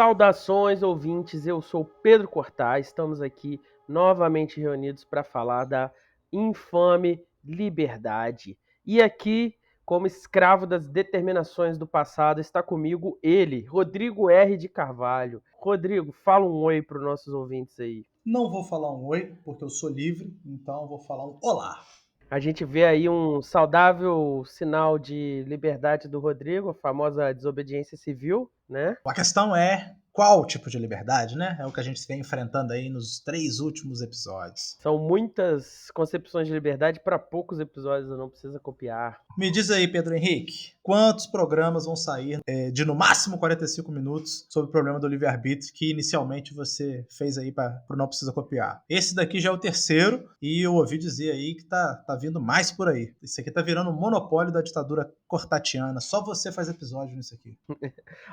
Saudações, ouvintes, eu sou Pedro Cortaz, estamos aqui novamente reunidos para falar da infame liberdade. E aqui, como escravo das determinações do passado, está comigo ele, Rodrigo R. de Carvalho. Rodrigo, fala um oi para os nossos ouvintes aí. Não vou falar um oi, porque eu sou livre, então eu vou falar um olá. A gente vê aí um saudável sinal de liberdade do Rodrigo, a famosa desobediência civil, né? A questão é qual tipo de liberdade, né? É o que a gente vem enfrentando aí nos 3 últimos episódios. São muitas concepções de liberdade para poucos episódios, não precisa copiar. Me diz aí, Pedro Henrique, quantos programas vão sair de no máximo 45 minutos sobre o problema do livre-arbítrio que inicialmente você fez aí para Não Precisa Copiar? Esse daqui já é o terceiro e eu ouvi dizer aí que tá vindo mais por aí. Isso aqui tá virando um monopólio da ditadura cortatiana. Só você faz episódio nisso aqui.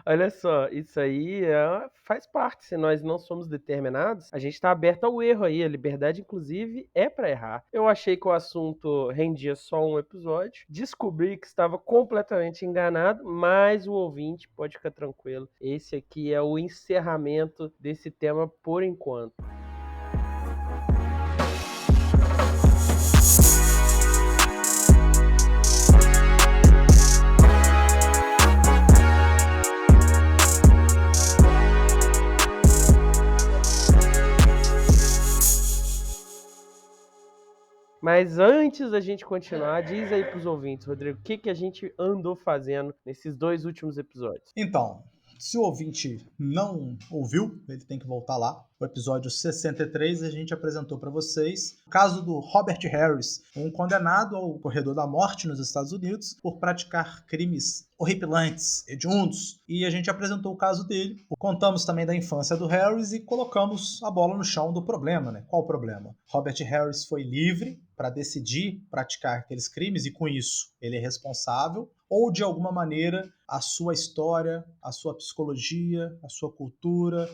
Olha só, isso aí faz parte. Se nós não somos determinados, a gente está aberto ao erro aí. A liberdade, inclusive, é para errar. Eu achei que o assunto rendia só um episódio. Descobri que estava completamente enganado, mas o ouvinte pode ficar tranquilo. Esse aqui é o encerramento desse tema por enquanto. Mas antes da gente continuar, diz aí pros ouvintes, Rodrigo, o que a gente andou fazendo nesses 2 últimos episódios? Então, se o ouvinte não ouviu, ele tem que voltar lá. O episódio 63 a gente apresentou para vocês o caso do Robert Harris, um condenado ao corredor da morte nos Estados Unidos por praticar crimes horripilantes, hediondos, e a gente apresentou o caso dele. Contamos também da infância do Harris e colocamos a bola no chão do problema, né? Qual o problema? Robert Harris foi livre para decidir praticar aqueles crimes e com isso ele é responsável, ou de alguma maneira a sua história, a sua psicologia, a sua cultura,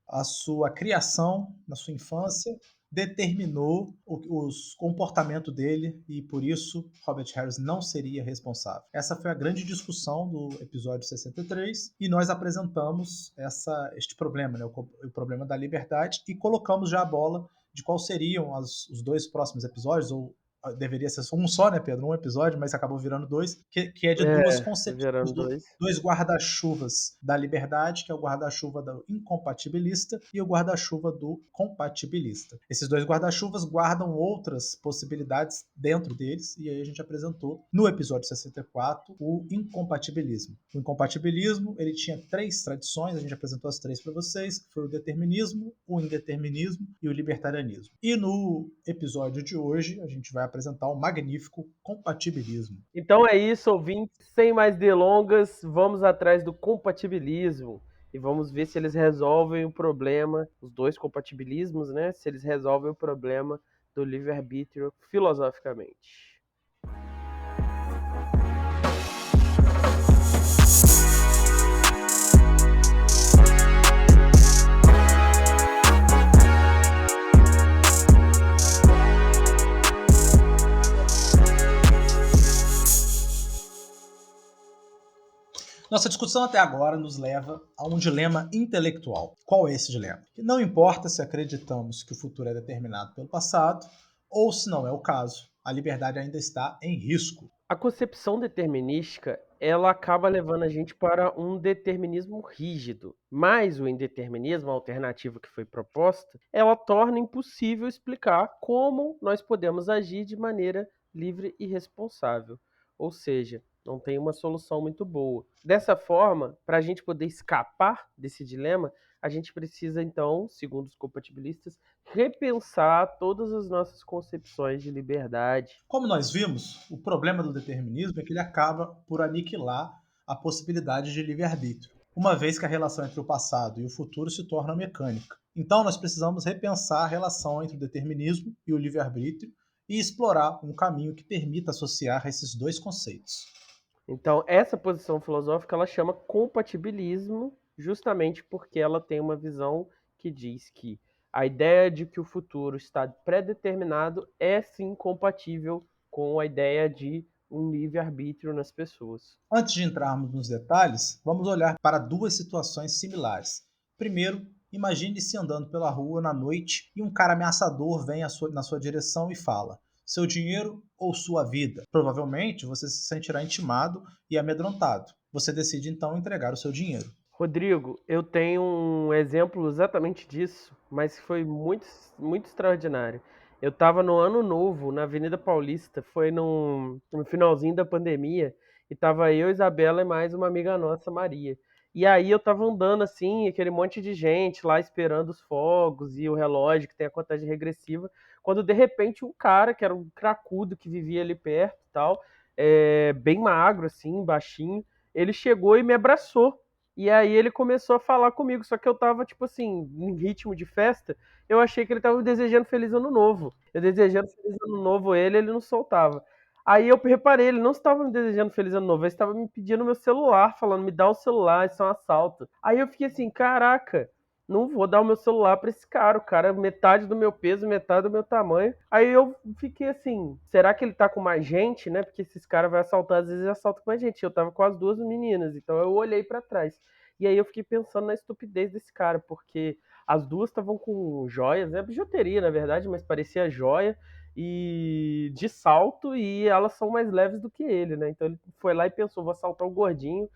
a sua criação na sua infância determinou os comportamento dele e por isso Robert Harris não seria responsável. Essa foi a grande discussão do episódio 63 e nós apresentamos este problema, né, o problema da liberdade, e colocamos já a bola de quais seriam os 2 próximos episódios, ou deveria ser um só, né, Pedro? Um episódio, mas acabou virando 2, que é de duas concepções, Gerando 2. 2 guarda-chuvas da liberdade, que é o guarda-chuva do incompatibilista e o guarda-chuva do compatibilista. Esses 2 guarda-chuvas guardam outras possibilidades dentro deles, e aí a gente apresentou no episódio 64 o incompatibilismo. O incompatibilismo, ele tinha 3 tradições, a gente apresentou as 3 para vocês, que foi o determinismo, o indeterminismo e o libertarianismo. E no episódio de hoje, a gente vai apresentar o magnífico compatibilismo. Então é isso, ouvintes. Sem mais delongas, vamos atrás do compatibilismo e vamos ver se eles resolvem o problema, os 2 compatibilismos, né? Se eles resolvem o problema do livre-arbítrio filosoficamente. Nossa discussão até agora nos leva a um dilema intelectual. Qual é esse dilema? Que não importa se acreditamos que o futuro é determinado pelo passado ou se não é o caso, a liberdade ainda está em risco. A concepção determinística, ela acaba levando a gente para um determinismo rígido, mas o indeterminismo, a alternativa que foi proposta, ela torna impossível explicar como nós podemos agir de maneira livre e responsável. Ou seja, não tem uma solução muito boa. Dessa forma, para a gente poder escapar desse dilema, a gente precisa, então, segundo os compatibilistas, repensar todas as nossas concepções de liberdade. Como nós vimos, o problema do determinismo é que ele acaba por aniquilar a possibilidade de livre-arbítrio, uma vez que a relação entre o passado e o futuro se torna mecânica. Então, nós precisamos repensar a relação entre o determinismo e o livre-arbítrio e explorar um caminho que permita associar esses 2 conceitos. Então, essa posição filosófica ela chama compatibilismo, justamente porque ela tem uma visão que diz que a ideia de que o futuro está pré-determinado é sim compatível com a ideia de um livre-arbítrio nas pessoas. Antes de entrarmos nos detalhes, vamos olhar para duas situações similares. Primeiro, imagine-se andando pela rua na noite e um cara ameaçador vem na sua direção e fala: seu dinheiro ou sua vida? Provavelmente você se sentirá intimado e amedrontado. Você decide então entregar o seu dinheiro. Rodrigo, eu tenho um exemplo exatamente disso, mas que foi muito, muito extraordinário. Eu estava no Ano Novo, na Avenida Paulista, foi no finalzinho da pandemia, e tava eu, Isabela e mais uma amiga nossa, Maria. E aí eu tava andando assim, aquele monte de gente lá esperando os fogos e o relógio que tem a contagem regressiva, quando de repente um cara, que era um cracudo que vivia ali perto e tal, bem magro assim, baixinho, ele chegou e me abraçou. E aí ele começou a falar comigo, só que eu tava, tipo assim, em ritmo de festa, eu achei que ele tava me desejando feliz ano novo. Eu desejando feliz ano novo ele não soltava. Aí eu reparei, ele não estava me desejando feliz ano novo, ele estava me pedindo meu celular, falando, me dá o celular, isso é um assalto. Aí eu fiquei assim, caraca, não vou dar o meu celular pra esse cara, o cara é metade do meu peso, metade do meu tamanho. Aí eu fiquei assim, será que ele tá com mais gente, né? Porque esses caras vão assaltar, às vezes assaltam com mais gente. Eu tava com as duas meninas, então eu olhei pra trás. E aí eu fiquei pensando na estupidez desse cara, porque as duas estavam com joias, né? Bijuteria, na verdade, mas parecia joia e de salto, e elas são mais leves do que ele, né? Então ele foi lá e pensou, vou assaltar o gordinho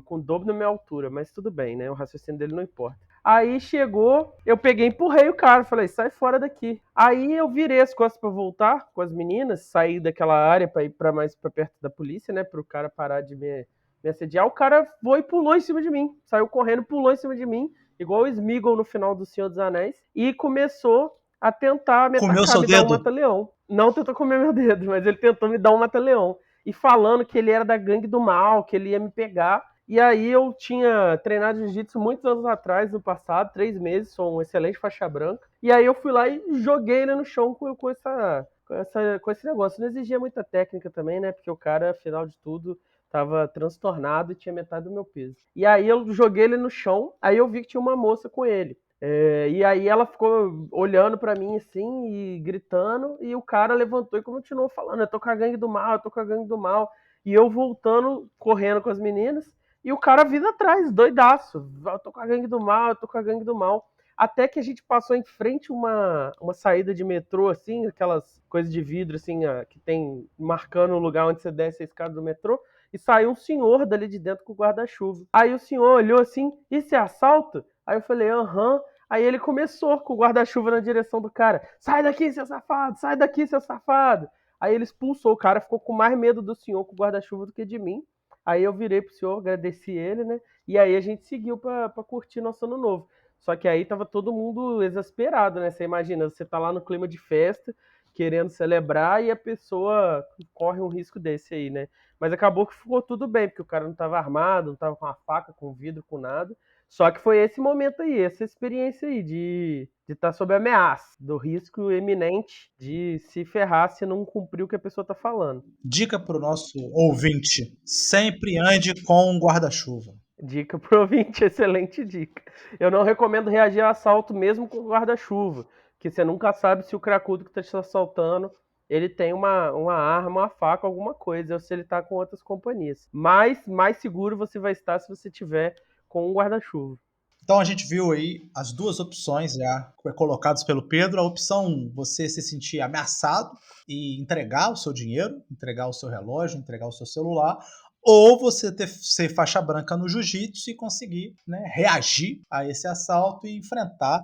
com o dobro da minha altura, mas tudo bem, né? O raciocínio dele não importa. Aí chegou, eu peguei e empurrei o cara, falei, sai fora daqui. Aí eu virei as costas pra voltar com as meninas, saí daquela área pra ir para mais pra perto da polícia, né? Pro cara parar de me assediar. O cara foi e pulou em cima de mim, saiu correndo, pulou em cima de mim, igual o Sméagol no final do Senhor dos Anéis, e começou a tentar me Comeu atacar, seu me dar um dedo? mata-leão. Não tentou comer meu dedo, mas ele tentou me dar um mata-leão. E falando que ele era da gangue do mal, que ele ia me pegar. E aí eu tinha treinado jiu-jitsu muitos anos atrás, no passado, 3 meses, sou um excelente faixa branca. E aí eu fui lá e joguei ele no chão com esse negócio. Não exigia muita técnica também, né? Porque o cara, afinal de tudo, tava transtornado e tinha metade do meu peso. E aí eu joguei ele no chão, aí eu vi que tinha uma moça com ele. E aí ela ficou olhando pra mim assim e gritando, e o cara levantou e continuou falando: eu tô com a gangue do mal, eu tô com a gangue do mal. E eu voltando, correndo com as meninas, e o cara vindo atrás, doidaço. Eu tô com a gangue do mal, eu tô com a gangue do mal. Até que a gente passou em frente uma saída de metrô, assim, aquelas coisas de vidro, assim, que tem marcando o lugar onde você desce a escada do metrô, e saiu um senhor dali de dentro com o guarda-chuva. Aí o senhor olhou assim, isso é assalto? Aí eu falei, aham. Aí ele começou com o guarda-chuva na direção do cara. Sai daqui, seu safado! Sai daqui, seu safado! Aí ele expulsou o cara, ficou com mais medo do senhor com o guarda-chuva do que de mim. Aí eu virei pro senhor, agradeci ele, né? E aí a gente seguiu pra curtir nosso ano novo. Só que aí tava todo mundo exasperado, né? Você imagina, você tá lá no clima de festa, querendo celebrar, e a pessoa corre um risco desse aí, né? Mas acabou que ficou tudo bem, porque o cara não tava armado, não tava com a faca, com vidro, com nada. Só que foi esse momento aí, essa experiência aí de estar sob ameaça, do risco iminente de se ferrar se não cumprir o que a pessoa tá falando. Dica para o nosso ouvinte: sempre ande com um guarda-chuva. Dica pro ouvinte, excelente dica. Eu não recomendo reagir a assalto mesmo com guarda-chuva, que você nunca sabe se o cracudo que está te assaltando, ele tem uma arma, uma faca, alguma coisa, ou se ele está com outras companhias. Mas mais seguro você vai estar se você tiver com um guarda-chuva. Então a gente viu aí as duas opções já colocadas pelo Pedro. A opção 1, você se sentir ameaçado e entregar o seu dinheiro, entregar o seu relógio, entregar o seu celular, ou você ser faixa branca no jiu-jitsu e conseguir, né, reagir a esse assalto e enfrentar,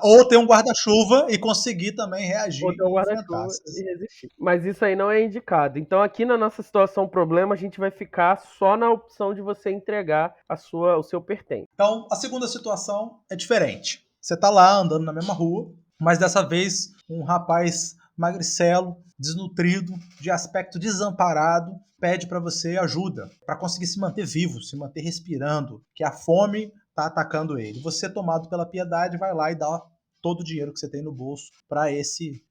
ou ter um guarda-chuva e conseguir também reagir Ou ter um e enfrentar. guarda-chuva e resistir. Mas isso aí não é indicado. Então, aqui na nossa situação problema, a gente vai ficar só na opção de você entregar o seu pertence. Então, a segunda situação é diferente. Você está lá andando na mesma rua, mas dessa vez um rapaz magricelo, desnutrido, de aspecto desamparado, pede para você ajuda para conseguir se manter vivo, se manter respirando, que a fome está atacando ele. Você, tomado pela piedade, vai lá e dá todo o dinheiro que você tem no bolso para esse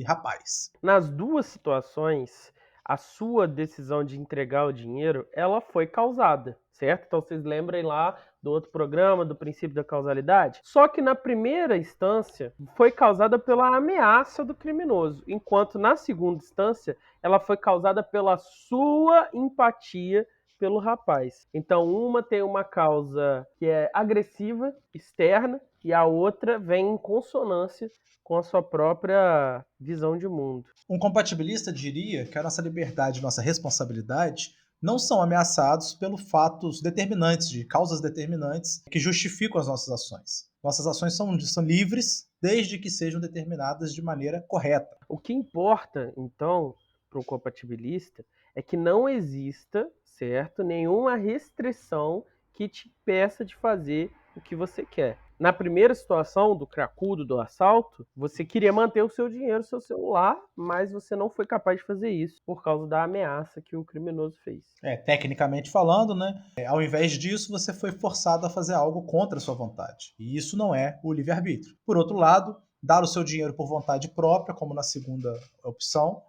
rapaz. Nas duas situações, a sua decisão de entregar o dinheiro, ela foi causada, certo? Então vocês lembrem lá do outro programa, do princípio da causalidade? Só que na primeira instância foi causada pela ameaça do criminoso, enquanto na segunda instância ela foi causada pela sua empatia pelo rapaz. Então uma tem uma causa que é agressiva, externa, e a outra vem em consonância com a sua própria visão de mundo. Um compatibilista diria que a nossa liberdade e nossa responsabilidade não são ameaçados pelos fatos determinantes, de causas determinantes que justificam as nossas ações. Nossas ações são livres desde que sejam determinadas de maneira correta. O que importa, então, para um compatibilista é que não exista, certo, nenhuma restrição que te impeça de fazer o que você quer. Na primeira situação do cracudo, do assalto, você queria manter o seu dinheiro, o seu celular, mas você não foi capaz de fazer isso por causa da ameaça que o criminoso fez. Tecnicamente falando, né? Ao invés disso, você foi forçado a fazer algo contra a sua vontade. E isso não é o livre-arbítrio. Por outro lado, dar o seu dinheiro por vontade própria, como na segunda opção,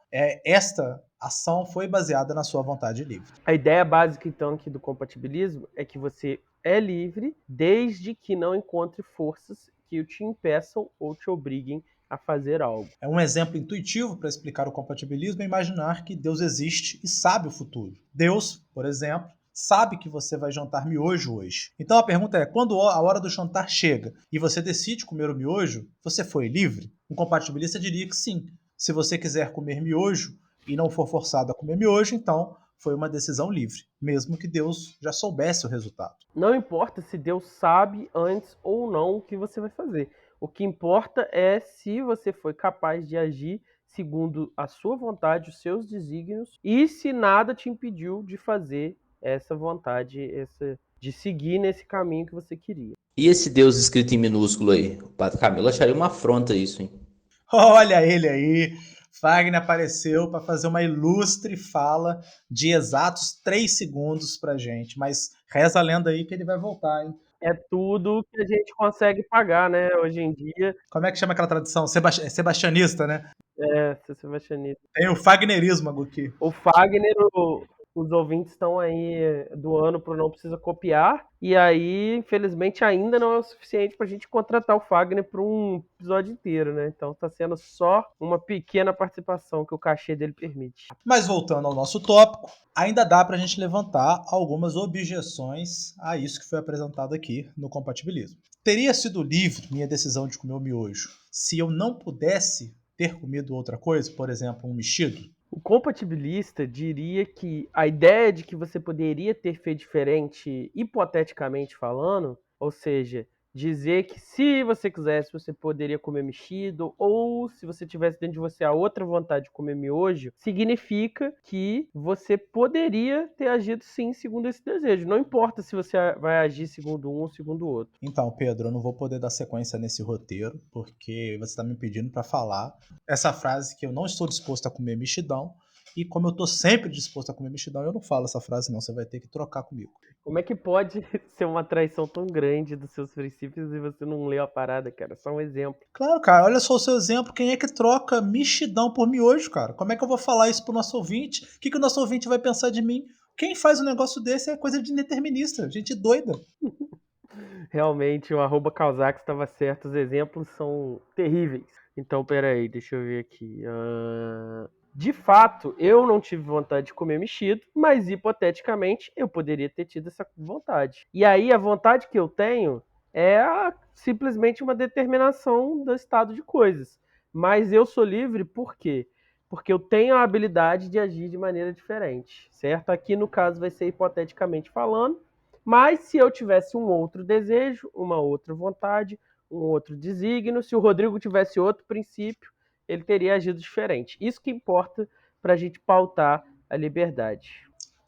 esta ação foi baseada na sua vontade livre. A ideia básica, então, aqui do compatibilismo é que você é livre desde que não encontre forças que o te impeçam ou te obriguem a fazer algo. Um exemplo intuitivo para explicar o compatibilismo é imaginar que Deus existe e sabe o futuro. Deus, por exemplo, sabe que você vai jantar miojo hoje. Então a pergunta é, quando a hora do jantar chega e você decide comer o miojo, você foi livre? Um compatibilista diria que sim. Se você quiser comer miojo e não for forçado a comer miojo, então foi uma decisão livre, mesmo que Deus já soubesse o resultado. Não importa se Deus sabe antes ou não o que você vai fazer. O que importa é se você foi capaz de agir segundo a sua vontade, os seus desígnios, e se nada te impediu de fazer essa vontade, de seguir nesse caminho que você queria. E esse Deus escrito em minúsculo aí? O Padre Camilo acharia uma afronta isso, hein? Olha ele aí. Fagner apareceu para fazer uma ilustre fala de exatos 3 segundos pra gente. Mas reza a lenda aí que ele vai voltar, hein? É tudo que a gente consegue pagar, né, hoje em dia. Como é que chama aquela tradição? Sebastianista, né? Ser sebastianista. Tem o Fagnerismo aqui. O Fagner, os ouvintes estão aí doando pro Não Precisa Copiar, e aí, infelizmente, ainda não é o suficiente pra gente contratar o Fagner para um episódio inteiro, né? Então tá sendo só uma pequena participação que o cachê dele permite. Mas voltando ao nosso tópico, ainda dá pra gente levantar algumas objeções a isso que foi apresentado aqui no compatibilismo. Teria sido livre minha decisão de comer o miojo se eu não pudesse ter comido outra coisa, por exemplo, um mexido? O compatibilista diria que a ideia de que você poderia ter feito diferente, hipoteticamente falando, ou seja, dizer que se você quisesse, você poderia comer mexido, ou se você tivesse dentro de você a outra vontade de comer miojo, significa que você poderia ter agido sim segundo esse desejo. Não importa se você vai agir segundo um ou segundo o outro. Então, Pedro, eu não vou poder dar sequência nesse roteiro, porque você está me pedindo para falar essa frase que eu não estou disposto a comer mexidão, e como eu estou sempre disposto a comer mexidão, eu não falo essa frase não, você vai ter que trocar comigo. Como é que pode ser uma traição tão grande dos seus princípios e você não leu a parada, cara? Só um exemplo. Claro, cara, olha só o seu exemplo, quem é que troca mexidão por miojo, cara? Como é que eu vou falar isso pro nosso ouvinte? O que o nosso ouvinte vai pensar de mim? Quem faz um negócio desse é coisa de indeterminista, gente doida. Realmente, o arroba Causax estava certo, os exemplos são terríveis. Então, peraí, deixa eu ver aqui. De fato, eu não tive vontade de comer mexido, mas hipoteticamente eu poderia ter tido essa vontade. E aí, a vontade que eu tenho é simplesmente uma determinação do estado de coisas. Mas eu sou livre por quê? Porque eu tenho a habilidade de agir de maneira diferente, certo? Aqui no caso vai ser hipoteticamente falando, mas se eu tivesse um outro desejo, uma outra vontade, um outro desígnio, se o Rodrigo tivesse outro princípio, ele teria agido diferente. Isso que importa para a gente pautar a liberdade.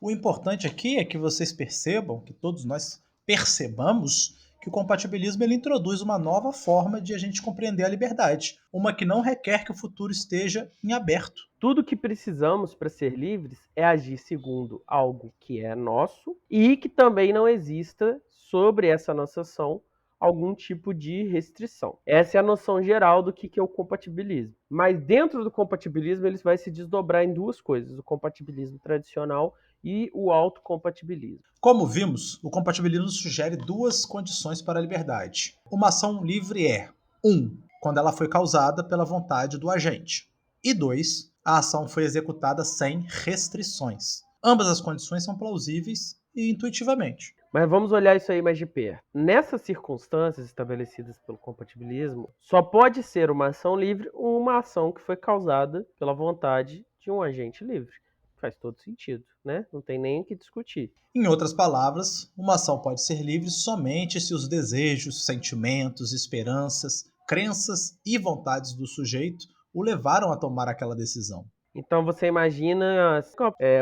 O importante aqui é que vocês percebam, que todos nós percebamos, que o compatibilismo ele introduz uma nova forma de a gente compreender a liberdade, uma que não requer que o futuro esteja em aberto. Tudo que precisamos para ser livres é agir segundo algo que é nosso e que também não exista sobre essa nossa ação algum tipo de restrição. Essa é a noção geral do que é o compatibilismo. Mas dentro do compatibilismo ele vai se desdobrar em duas coisas, o compatibilismo tradicional e o autocompatibilismo. Como vimos, o compatibilismo sugere duas condições para a liberdade. Uma ação livre é 1. Quando ela foi causada pela vontade do agente. E 2. A ação foi executada sem restrições. Ambas as condições são plausíveis e intuitivamente. Mas vamos olhar isso aí mais de perto. Nessas circunstâncias estabelecidas pelo compatibilismo, só pode ser uma ação livre uma ação que foi causada pela vontade de um agente livre. Faz todo sentido, né? Não tem nem o que discutir. Em outras palavras, uma ação pode ser livre somente se os desejos, sentimentos, esperanças, crenças e vontades do sujeito o levaram a tomar aquela decisão. Então você imagina,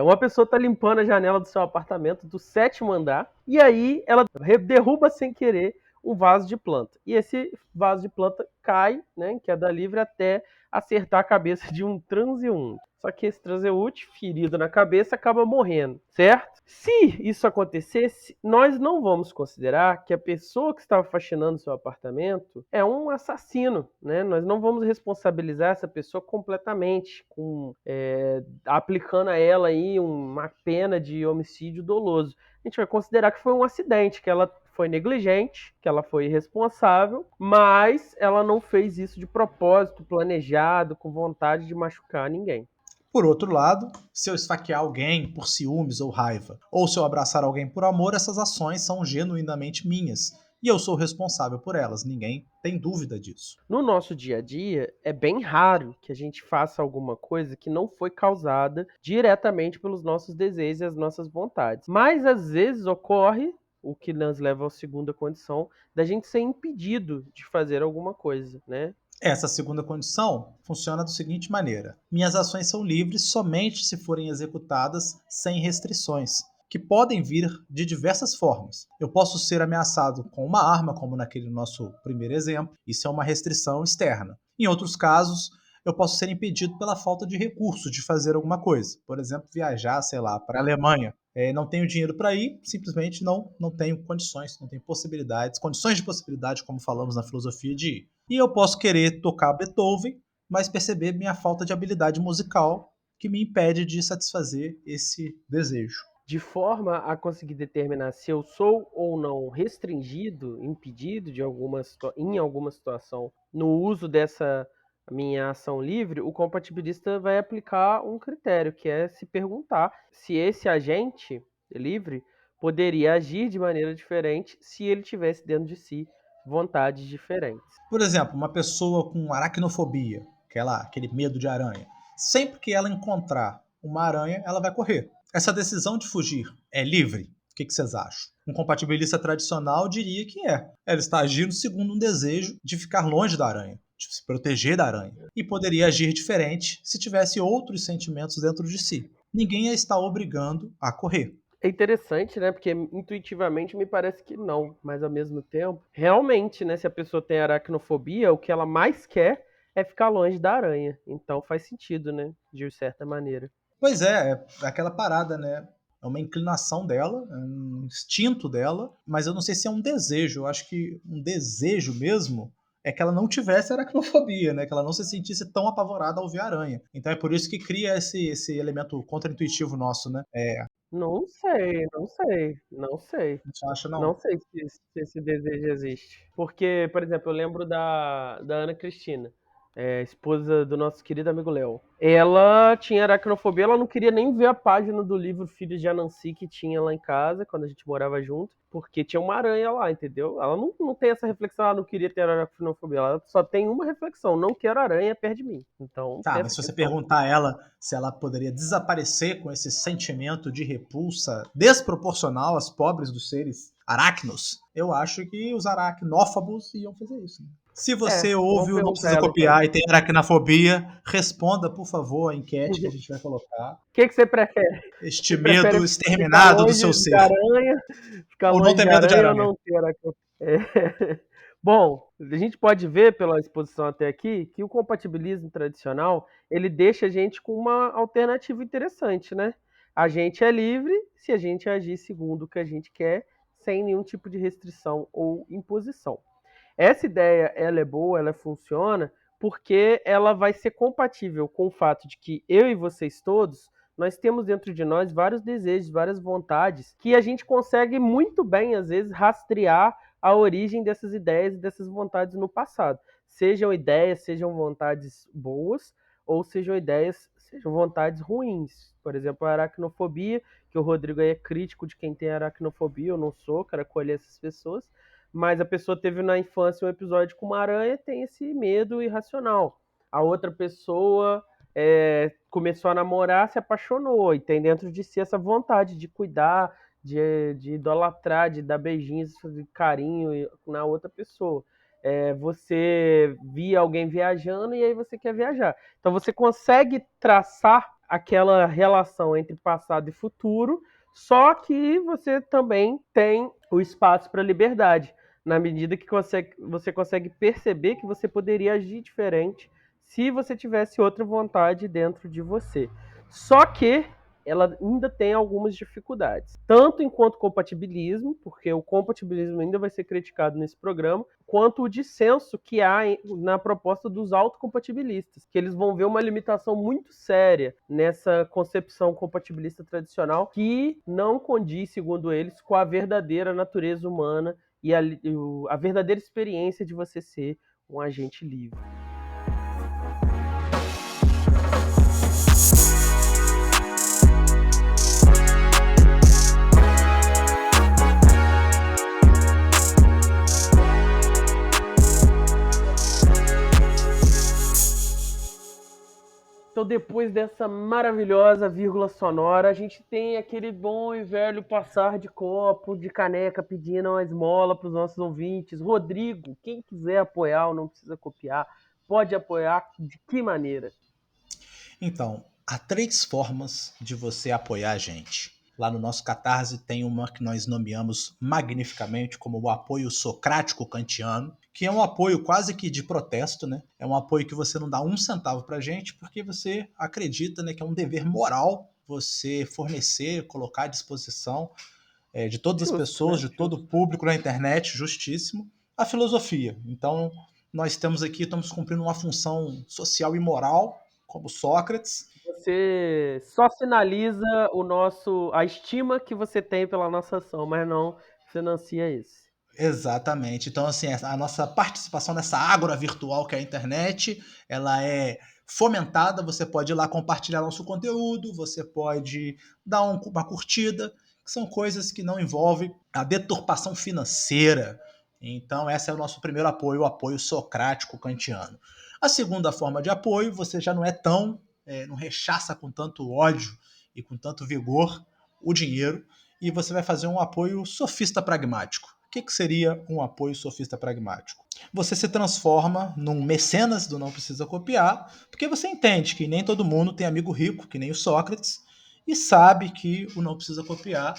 uma pessoa está limpando a janela do seu apartamento do 7º andar e aí ela derruba sem querer um vaso de planta. E esse vaso de planta cai, né, em queda livre até acertar a cabeça de um transeunte. Só que esse transeunte, ferido na cabeça, acaba morrendo, certo? Se isso acontecesse, nós não vamos considerar que a pessoa que estava faxinando seu apartamento é um assassino, né? Nós não vamos responsabilizar essa pessoa completamente, aplicando a ela aí uma pena de homicídio doloso. A gente vai considerar que foi um acidente, que ela foi negligente, que ela foi irresponsável, mas ela não fez isso de propósito, planejado, com vontade de machucar ninguém. Por outro lado, se eu esfaquear alguém por ciúmes ou raiva, ou se eu abraçar alguém por amor, essas ações são genuinamente minhas. E eu sou responsável por elas, ninguém tem dúvida disso. No nosso dia a dia, é bem raro que a gente faça alguma coisa que não foi causada diretamente pelos nossos desejos e as nossas vontades. Mas às vezes ocorre, o que nos leva à segunda condição, da gente ser impedido de fazer alguma coisa, né? Essa segunda condição funciona da seguinte maneira: minhas ações são livres somente se forem executadas sem restrições, que podem vir de diversas formas. Eu posso ser ameaçado com uma arma, como naquele nosso primeiro exemplo, isso é uma restrição externa. Em outros casos, eu posso ser impedido pela falta de recursos de fazer alguma coisa. Por exemplo, viajar, sei lá, para a Alemanha. Não tenho dinheiro para ir, simplesmente não tenho condições, não tenho possibilidades, condições de possibilidade, como falamos na filosofia, de ir. E eu posso querer tocar Beethoven, mas perceber minha falta de habilidade musical que me impede de satisfazer esse desejo. De forma a conseguir determinar se eu sou ou não restringido, impedido em alguma situação no uso dessa minha ação livre, o compatibilista vai aplicar um critério, que é se perguntar se esse agente livre poderia agir de maneira diferente se ele tivesse dentro de si vontades diferentes. Por exemplo, uma pessoa com aracnofobia, aquele medo de aranha, sempre que ela encontrar uma aranha, ela vai correr. Essa decisão de fugir é livre? O que vocês acham? Um compatibilista tradicional diria que é. Ela está agindo segundo um desejo de ficar longe da aranha, de se proteger da aranha. E poderia agir diferente se tivesse outros sentimentos dentro de si. Ninguém a está obrigando a correr. É interessante, né? Porque intuitivamente me parece que não, mas ao mesmo tempo, realmente, né? Se a pessoa tem aracnofobia, o que ela mais quer é ficar longe da aranha. Então faz sentido, né? De certa maneira. Pois é aquela parada, né? É uma inclinação dela, é um instinto dela, mas eu não sei se é um desejo. Eu acho que um desejo mesmo é que ela não tivesse aracnofobia, né? Que ela não se sentisse tão apavorada ao ver a aranha. Então é por isso que cria esse elemento contraintuitivo nosso, né? Não sei, não sei, não sei. Você acha, não? Não sei se esse desejo existe. Porque, por exemplo, eu lembro da Ana Cristina, esposa do nosso querido amigo Léo. Ela tinha aracnofobia, ela não queria nem ver a página do livro Filhos de Anansi que tinha lá em casa, quando a gente morava junto, porque tinha uma aranha lá, entendeu? Ela não tem essa reflexão, ela não queria ter aracnofobia, ela só tem uma reflexão, não quero aranha perto de mim. Então, Tá, tem mas essa se você questão. perguntar a ela se ela poderia desaparecer com esse sentimento de repulsa desproporcional às pobres dos seres arácnidos, eu acho que os aracnófobos iam fazer isso. Né? Se você ouve Vamos o Não perguntar Precisa ela então. Copiar e tem aracnofobia, responda, por favor, a enquete que a gente vai colocar. O que você prefere? Este Você prefere medo ficar exterminado do longe seu de ser. aranha, ficar Ou não longe ter de medo de aranha ou aranha. não ter aracnofobia? Bom, a gente pode ver pela exposição até aqui que o compatibilismo tradicional ele deixa a gente com uma alternativa interessante, né? A gente é livre se a gente agir segundo o que a gente quer, sem nenhum tipo de restrição ou imposição. Essa ideia, ela é boa, ela funciona, porque ela vai ser compatível com o fato de que eu e vocês todos, nós temos dentro de nós vários desejos, várias vontades, que a gente consegue muito bem, às vezes, rastrear a origem dessas ideias e dessas vontades no passado. Sejam ideias, sejam vontades boas, ou sejam ideias, sejam vontades ruins. Por exemplo, a aracnofobia, que o Rodrigo aí é crítico de quem tem aracnofobia, eu não sou, quero acolher essas pessoas, mas a pessoa teve na infância um episódio com uma aranha, tem esse medo irracional. A outra pessoa começou a namorar, se apaixonou e tem dentro de si essa vontade de cuidar, de idolatrar, de dar beijinhos, de carinho na outra pessoa. Você via alguém viajando e aí você quer viajar. Então você consegue traçar aquela relação entre passado e futuro, só que você também tem o espaço para liberdade, na medida que você consegue perceber que você poderia agir diferente se você tivesse outra vontade dentro de você. Só que ela ainda tem algumas dificuldades, tanto enquanto compatibilismo, porque o compatibilismo ainda vai ser criticado nesse programa, quanto o dissenso que há na proposta dos autocompatibilistas, que eles vão ver uma limitação muito séria nessa concepção compatibilista tradicional que não condiz, segundo eles, com a verdadeira natureza humana e a verdadeira experiência de você ser um agente livre. Então, depois dessa maravilhosa vírgula sonora, a gente tem aquele bom e velho passar de copo, de caneca, pedindo uma esmola para os nossos ouvintes. Rodrigo, quem quiser apoiar ou não precisa copiar, pode apoiar de que maneira? Então, há 3 formas de você apoiar a gente. Lá no nosso Catarse tem uma que nós nomeamos magnificamente como o apoio socrático kantiano, que é um apoio quase que de protesto, né? É um apoio que você não dá um centavo pra gente porque você acredita, né, que é um dever moral você fornecer, colocar à disposição de todas as Justo, pessoas, né? de todo o Justo. público na internet, justíssimo, a filosofia. Então, nós temos aqui, estamos cumprindo uma função social e moral, como Sócrates. Você só sinaliza a estima que você tem pela nossa ação, mas não financia isso. Exatamente. Então, assim, a nossa participação nessa ágora virtual que é a internet, ela é fomentada. Você pode ir lá compartilhar nosso conteúdo, você pode dar uma curtida, que são coisas que não envolvem a deturpação financeira. Então, esse é o nosso primeiro apoio, o apoio socrático kantiano. A segunda forma de apoio, você já não é tão, não rechaça com tanto ódio e com tanto vigor o dinheiro, e você vai fazer um apoio sofista pragmático. O que seria um apoio sofista pragmático? Você se transforma num mecenas do Não Precisa Copiar, porque você entende que nem todo mundo tem amigo rico, que nem o Sócrates, e sabe que o Não Precisa Copiar,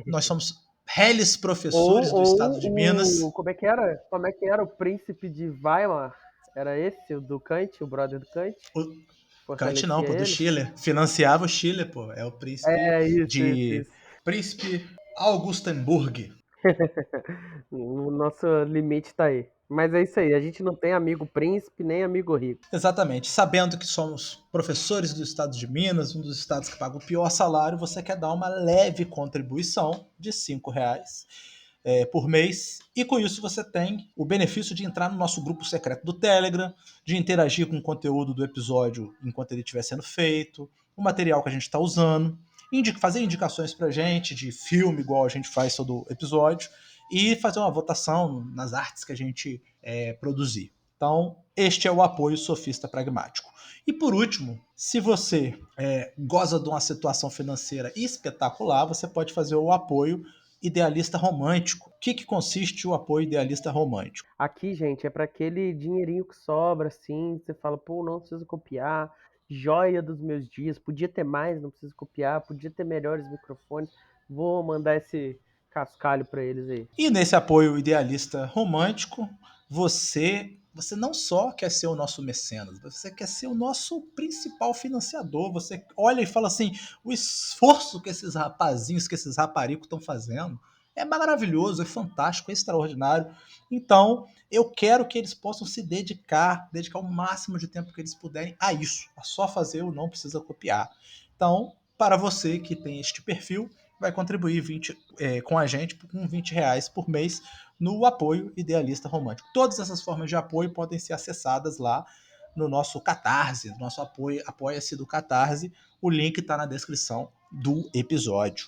nós somos reles professores do estado de Minas. Como é que era? Como é que era o príncipe de Weimar? Era esse, o do Kant, o brother do Kant? O Kant não, Fortalecia pô, do ele? Schiller. Financiava o Schiller, pô. É o príncipe É, isso, de... isso. Príncipe Augustenburg. O nosso limite tá aí. Mas é isso aí, a gente não tem amigo príncipe nem amigo rico. Exatamente. Sabendo que somos professores do estado de Minas, um dos estados que paga o pior salário, você quer dar uma leve contribuição de R$ 5 por mês. E com isso você tem o benefício de entrar no nosso grupo secreto do Telegram, de interagir com o conteúdo do episódio enquanto ele estiver sendo feito, o material que a gente está usando, fazer indicações pra gente de filme, igual a gente faz todo episódio, e fazer uma votação nas artes que a gente produzir. Então, este é o apoio sofista pragmático. E por último, se você goza de uma situação financeira espetacular, você pode fazer o apoio idealista romântico. O que consiste o apoio idealista romântico? Aqui, gente, é para aquele dinheirinho que sobra, assim, você fala, pô, não preciso copiar, joia dos meus dias, podia ter mais, não preciso copiar, podia ter melhores microfones, vou mandar esse cascalho para eles aí. E nesse apoio idealista romântico, você não só quer ser o nosso mecenas, você quer ser o nosso principal financiador. Você olha e fala assim, o esforço que esses rapazinhos, que esses raparicos estão fazendo é maravilhoso, é fantástico, é extraordinário. Então, eu quero que eles possam se dedicar o máximo de tempo que eles puderem a isso, a só fazer o Não Precisa Copiar. Então, para você que tem este perfil, vai contribuir com a gente com R$ 20 por mês no apoio Idealista Romântico. Todas essas formas de apoio podem ser acessadas lá no nosso Catarse, no nosso apoio, apoia-se do Catarse. O link está na descrição do episódio.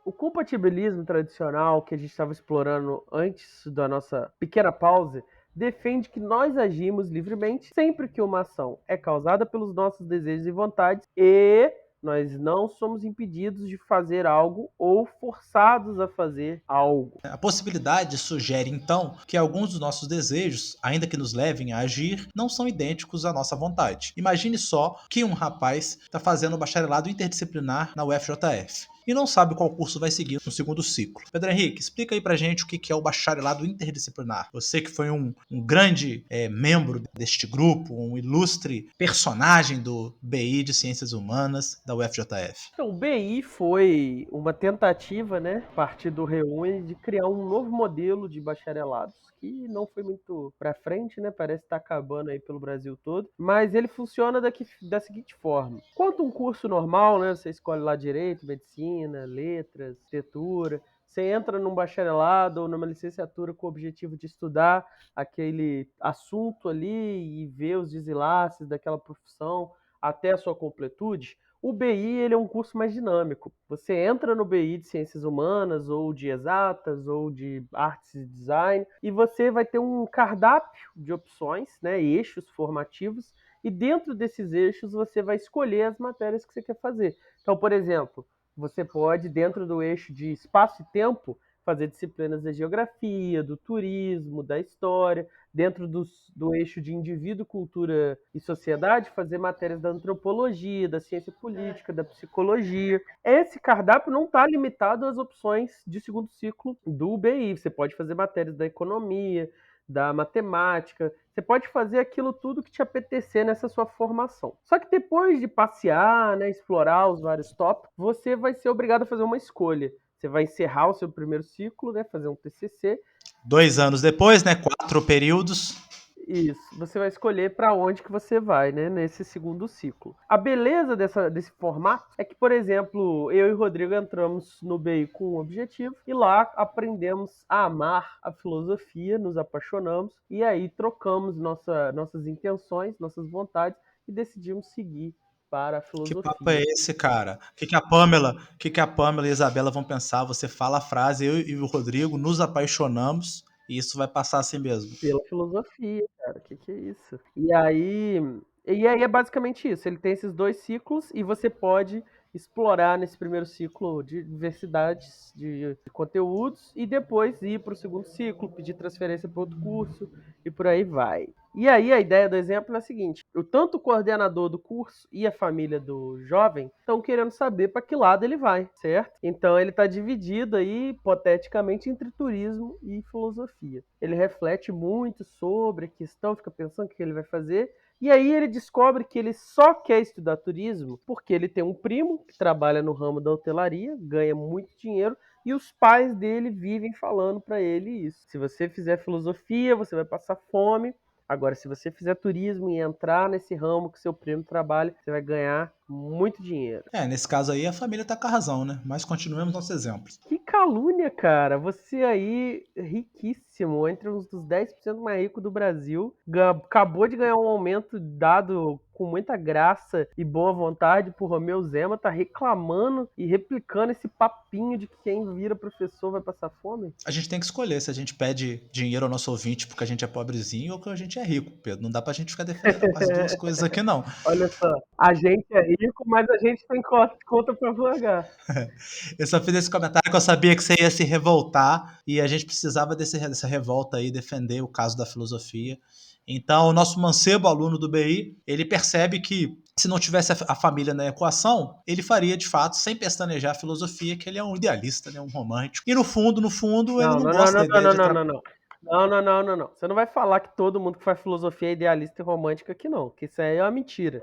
O compatibilismo tradicional que a gente estava explorando antes da nossa pequena pausa defende que nós agimos livremente sempre que uma ação é causada pelos nossos desejos e vontades e nós não somos impedidos de fazer algo ou forçados a fazer algo. A possibilidade sugere, então, que alguns dos nossos desejos, ainda que nos levem a agir, não são idênticos à nossa vontade. Imagine só que um rapaz está fazendo um bacharelado interdisciplinar na UFJF e não sabe qual curso vai seguir no segundo ciclo. Pedro Henrique, explica aí pra gente o que é o bacharelado interdisciplinar. Você que foi um grande membro deste grupo, um ilustre personagem do BI de Ciências Humanas da UFJF. Então, o BI foi uma tentativa, né, a partir do Reúne, de criar um novo modelo de bacharelados, que não foi muito para frente, né, parece estar acabando aí pelo Brasil todo, mas ele funciona da seguinte forma. Quanto um curso normal, né, você escolhe lá Direito, Medicina, Letras, Arquitetura, você entra num bacharelado ou numa licenciatura com o objetivo de estudar aquele assunto ali e ver os desenlaces daquela profissão até a sua completude. O BI ele é um curso mais dinâmico. Você entra no BI de Ciências Humanas, ou de Exatas, ou de Artes e Design, e você vai ter um cardápio de opções, né, eixos formativos, e dentro desses eixos você vai escolher as matérias que você quer fazer. Então, por exemplo, você pode, dentro do eixo de espaço e tempo, fazer disciplinas da geografia, do turismo, da história. Dentro do eixo de indivíduo, cultura e sociedade, fazer matérias da antropologia, da ciência política, da psicologia. Esse cardápio não está limitado às opções de segundo ciclo do BI. Você pode fazer matérias da economia, da matemática, você pode fazer aquilo tudo que te apetecer nessa sua formação. Só que depois de passear, né, explorar os vários tópicos, você vai ser obrigado a fazer uma escolha. Você vai encerrar o seu primeiro ciclo, né, fazer um TCC. 2 anos depois, né, 4 períodos. Isso, você vai escolher para onde que você vai, né, nesse segundo ciclo. A beleza desse formato é que, por exemplo, eu e o Rodrigo entramos no BI com um objetivo e lá aprendemos a amar a filosofia, nos apaixonamos e aí trocamos nossas intenções, nossas vontades e decidimos seguir para a filosofia. Que papo é esse, cara? O que a Pamela e a Isabela vão pensar? Você fala a frase, eu e o Rodrigo nos apaixonamos, e isso vai passar assim mesmo. Pela filosofia, cara, que é isso? E aí é basicamente isso. Ele tem esses 2 ciclos e você pode explorar nesse primeiro ciclo diversidades de conteúdos e depois ir para o segundo ciclo, pedir transferência para outro curso e por aí vai. E aí a ideia do exemplo é a seguinte: tanto o coordenador do curso e a família do jovem estão querendo saber para que lado ele vai, certo? Então ele está dividido aí, hipoteticamente, entre turismo e filosofia. Ele reflete muito sobre a questão, fica pensando o que ele vai fazer. E aí ele descobre que ele só quer estudar turismo porque ele tem um primo que trabalha no ramo da hotelaria, ganha muito dinheiro, e os pais dele vivem falando para ele isso. Se você fizer filosofia, você vai passar fome. Agora, se você fizer turismo e entrar nesse ramo que seu primo trabalha, você vai ganhar muito dinheiro. Nesse caso aí a família tá com a razão, né? Mas continuemos nosso exemplo. Que calúnia, cara. Você aí, riquíssimo, entre um dos 10% mais ricos do Brasil, acabou de ganhar um aumento dado com muita graça e boa vontade por Romeu Zema, tá reclamando e replicando esse papinho de que quem vira professor vai passar fome? A gente tem que escolher se a gente pede dinheiro ao nosso ouvinte porque a gente é pobrezinho ou porque a gente é rico, Pedro. Não dá pra gente ficar defendendo as duas coisas aqui, não. Olha só, a gente é rico, mas a gente tem conta pra pagar. Eu só fiz esse comentário que eu sabia que você ia se revoltar e a gente precisava dessa revolta aí, defender o caso da filosofia. Então, o nosso mancebo aluno do BI, ele percebe que Se não tivesse a família na equação, ele faria, de fato, sem pestanejar a filosofia, que ele é um idealista, né, um romântico. E no fundo, ele Não, não não, não, gosta não, da não, ideia não, de não, não, não. Não, não, não, não, não. Você não vai falar que todo mundo que faz filosofia é idealista e romântica aqui, não. Que isso aí é uma mentira.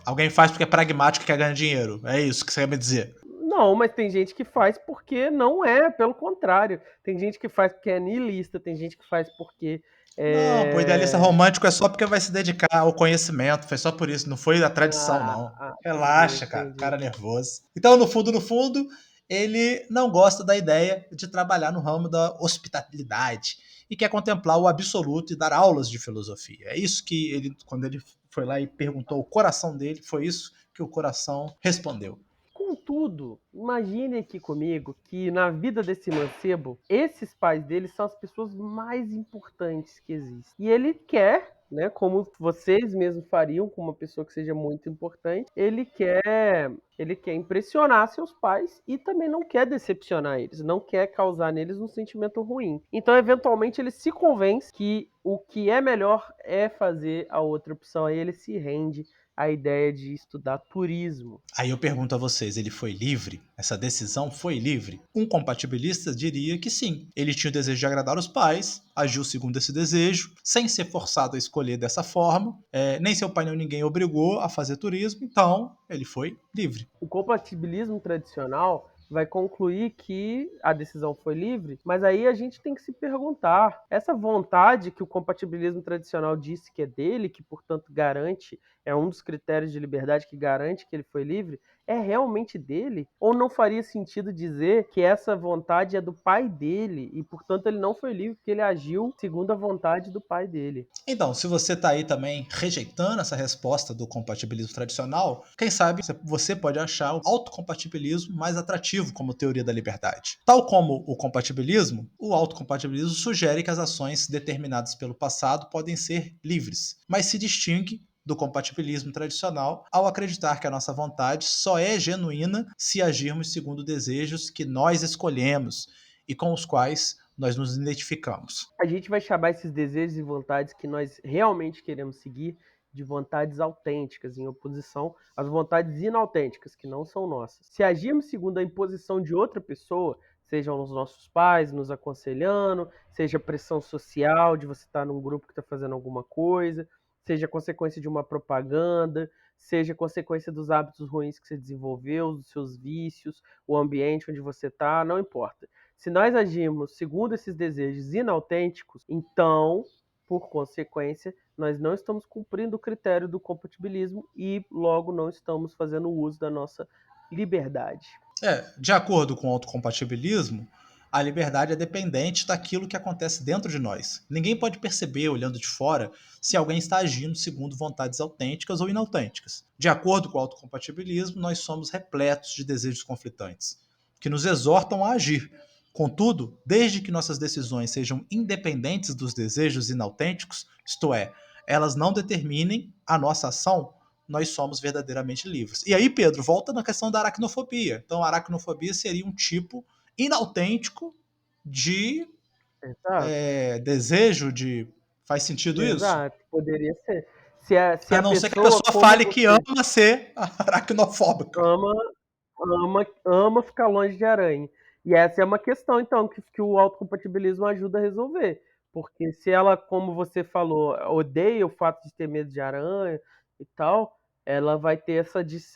Alguém faz porque é pragmático e quer ganhar dinheiro. É isso que você quer me dizer. Não, mas tem gente que faz porque não é, pelo contrário. Tem gente que faz porque é niilista, tem gente que faz porque Não, pô, idealista é. romântico é só porque vai se dedicar ao conhecimento. Foi só por isso, não foi a tradição, não. Entendi, Relaxa, cara. entendi. Cara nervoso. Então, no fundo, ele não gosta da ideia de trabalhar no ramo da hospitalidade e quer contemplar o absoluto e dar aulas de filosofia. É isso que ele, quando ele foi lá e perguntou o coração dele, foi isso que o coração respondeu. Contudo, imagine aqui comigo que na vida desse mancebo, esses pais dele são as pessoas mais importantes que existem. E ele quer, né, como vocês mesmos fariam com uma pessoa que seja muito importante, ele quer impressionar seus pais e também não quer decepcionar eles, não quer causar neles um sentimento ruim. Então, eventualmente, ele se convence que o que é melhor é fazer a outra opção, aí ele se rende a ideia de estudar turismo. Aí eu pergunto a vocês, ele foi livre? Essa decisão foi livre? Um compatibilista diria que sim. Ele tinha o desejo de agradar os pais, agiu segundo esse desejo, sem ser forçado a escolher dessa forma. Nem seu pai nem ninguém obrigou a fazer turismo, então ele foi livre. O compatibilismo tradicional vai concluir que a decisão foi livre, mas aí a gente tem que se perguntar: essa vontade que o compatibilismo tradicional disse que é dele, que portanto garante, é um dos critérios de liberdade que garante que ele foi livre, é realmente dele? Ou não faria sentido dizer que essa vontade é do pai dele e portanto ele não foi livre porque ele agiu segundo a vontade do pai dele? Então, se você está aí também rejeitando essa resposta do compatibilismo tradicional, quem sabe você pode achar o autocompatibilismo mais atrativo como teoria da liberdade. Tal como o compatibilismo, o autocompatibilismo sugere que as ações determinadas pelo passado podem ser livres, mas se distingue do compatibilismo tradicional ao acreditar que a nossa vontade só é genuína se agirmos segundo desejos que nós escolhemos e com os quais nós nos identificamos. A gente vai chamar esses desejos e vontades que nós realmente queremos seguir de vontades autênticas, em oposição às vontades inautênticas, que não são nossas. Se agirmos segundo a imposição de outra pessoa, sejam os nossos pais nos aconselhando, seja pressão social de você estar num grupo que está fazendo alguma coisa, seja consequência de uma propaganda, seja consequência dos hábitos ruins que você desenvolveu, dos seus vícios, o ambiente onde você está, não importa. Se nós agirmos segundo esses desejos inautênticos, então, por consequência, nós não estamos cumprindo o critério do compatibilismo e, logo, não estamos fazendo uso da nossa liberdade. De acordo com o autocompatibilismo, a liberdade é dependente daquilo que acontece dentro de nós. Ninguém pode perceber, olhando de fora, se alguém está agindo segundo vontades autênticas ou inautênticas. De acordo com o autocompatibilismo, nós somos repletos de desejos conflitantes, que nos exortam a agir. Contudo, desde que nossas decisões sejam independentes dos desejos inautênticos, isto é, elas não determinem a nossa ação, nós somos verdadeiramente livres. E aí, Pedro, volta na questão da aracnofobia. Então, a aracnofobia seria um tipo inautêntico de Exato. desejo de. Faz sentido isso? Exato. Poderia ser. Se A a não ser que a pessoa, pessoa como fale que você, ama ser aracnofóbica. ama, ama ficar longe de aranha. E essa é uma questão, então, que o autocompatibilismo ajuda a resolver. Porque se ela, como você falou, odeia o fato de ter medo de aranha e tal, ela vai ter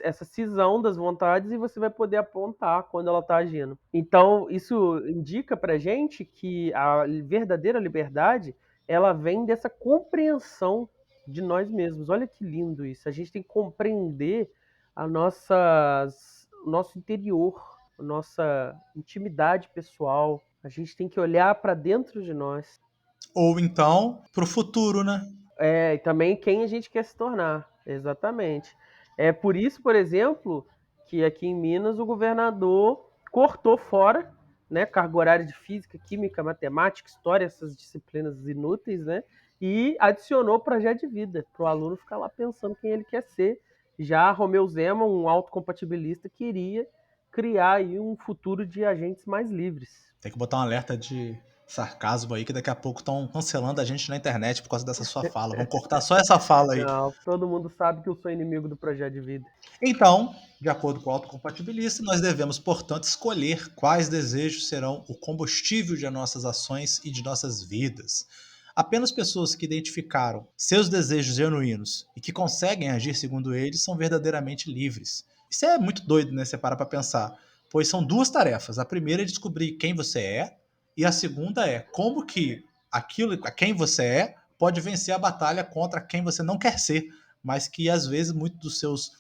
essa cisão das vontades e você vai poder apontar quando ela está agindo. Então, isso indica pra gente que a verdadeira liberdade, ela vem dessa compreensão de nós mesmos. Olha que lindo isso. A gente tem que compreender o nosso interior, a nossa intimidade pessoal. A gente tem que olhar para dentro de nós. Ou então, para o futuro, né? E também quem a gente quer se tornar. Exatamente. É por isso, por exemplo, que aqui em Minas o governador cortou fora, né, carga horária de física, química, matemática, história, essas disciplinas inúteis, né, e adicionou projeto de vida para o aluno ficar lá pensando quem ele quer ser. Já Romeu Zema, um autocompatibilista, queria criar aí um futuro de agentes mais livres. Tem que botar um alerta de sarcasmo aí, que daqui a pouco estão cancelando a gente na internet por causa dessa sua fala. Vão cortar só essa fala aí. Não, todo mundo sabe que eu sou inimigo do projeto de vida. Então, de acordo com o autocompatibilista, nós devemos, portanto, escolher quais desejos serão o combustível de nossas ações e de nossas vidas. Apenas pessoas que identificaram seus desejos genuínos e que conseguem agir segundo eles são verdadeiramente livres. Isso é muito doido, né? Você para pra pensar. Pois são duas tarefas. A primeira é descobrir quem você é, e a segunda é como que aquilo a quem você é pode vencer a batalha contra quem você não quer ser, mas que às vezes muitos dos seus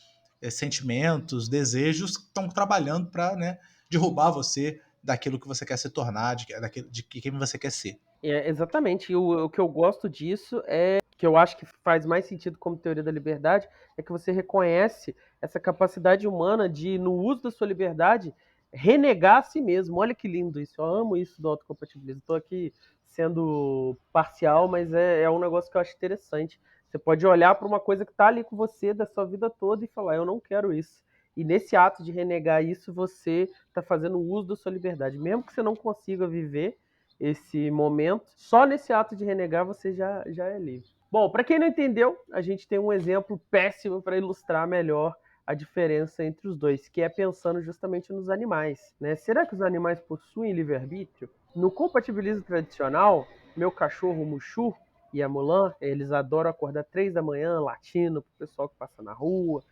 sentimentos, desejos estão trabalhando para, né, derrubar você daquilo que você quer se tornar, de quem você quer ser. Exatamente. E o que eu gosto disso é que eu acho que faz mais sentido como teoria da liberdade, é que você reconhece essa capacidade humana de, no uso da sua liberdade, renegar a si mesmo. Olha que lindo isso. Eu amo isso do autocompatibilismo. Estou aqui sendo parcial, mas é um negócio que eu acho interessante. Você pode olhar para uma coisa que está ali com você da sua vida toda e falar, eu não quero isso. E nesse ato de renegar isso, você está fazendo uso da sua liberdade. Mesmo que você não consiga viver esse momento, só nesse ato de renegar você já é livre. Bom, para quem não entendeu, a gente tem um exemplo péssimo para ilustrar melhor a diferença entre os dois, que é pensando justamente nos animais, né? Será que os animais possuem livre-arbítrio? No compatibilismo tradicional, meu cachorro Mushu e a Mulan, eles adoram acordar 3 da manhã latindo pro pessoal que passa na rua.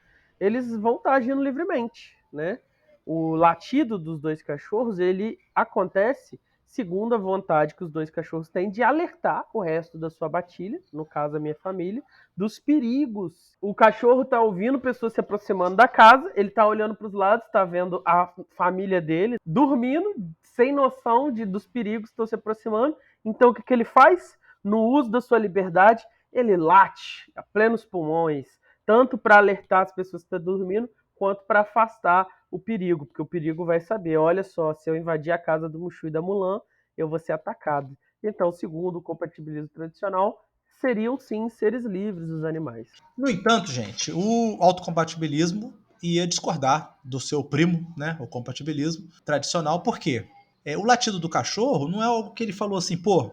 Eles vão estar agindo livremente, né? O latido dos dois cachorros, ele acontece segundo a vontade que os dois cachorros têm de alertar o resto da sua batilha, no caso a minha família, dos perigos. O cachorro está ouvindo pessoas se aproximando da casa, ele está olhando para os lados, está vendo a família dele dormindo, sem noção dos perigos que estão se aproximando. Então o que ele faz? No uso da sua liberdade, ele late a plenos pulmões, tanto para alertar as pessoas que estão dormindo, quanto para afastar o perigo, porque o perigo vai saber, olha só, se eu invadir a casa do Mushu e da Mulan, eu vou ser atacado. Então, segundo o compatibilismo tradicional, seriam sim seres livres os animais. No entanto, gente, o autocompatibilismo ia discordar do seu primo, né, o compatibilismo tradicional, por quê? O latido do cachorro não é algo que ele falou assim, pô,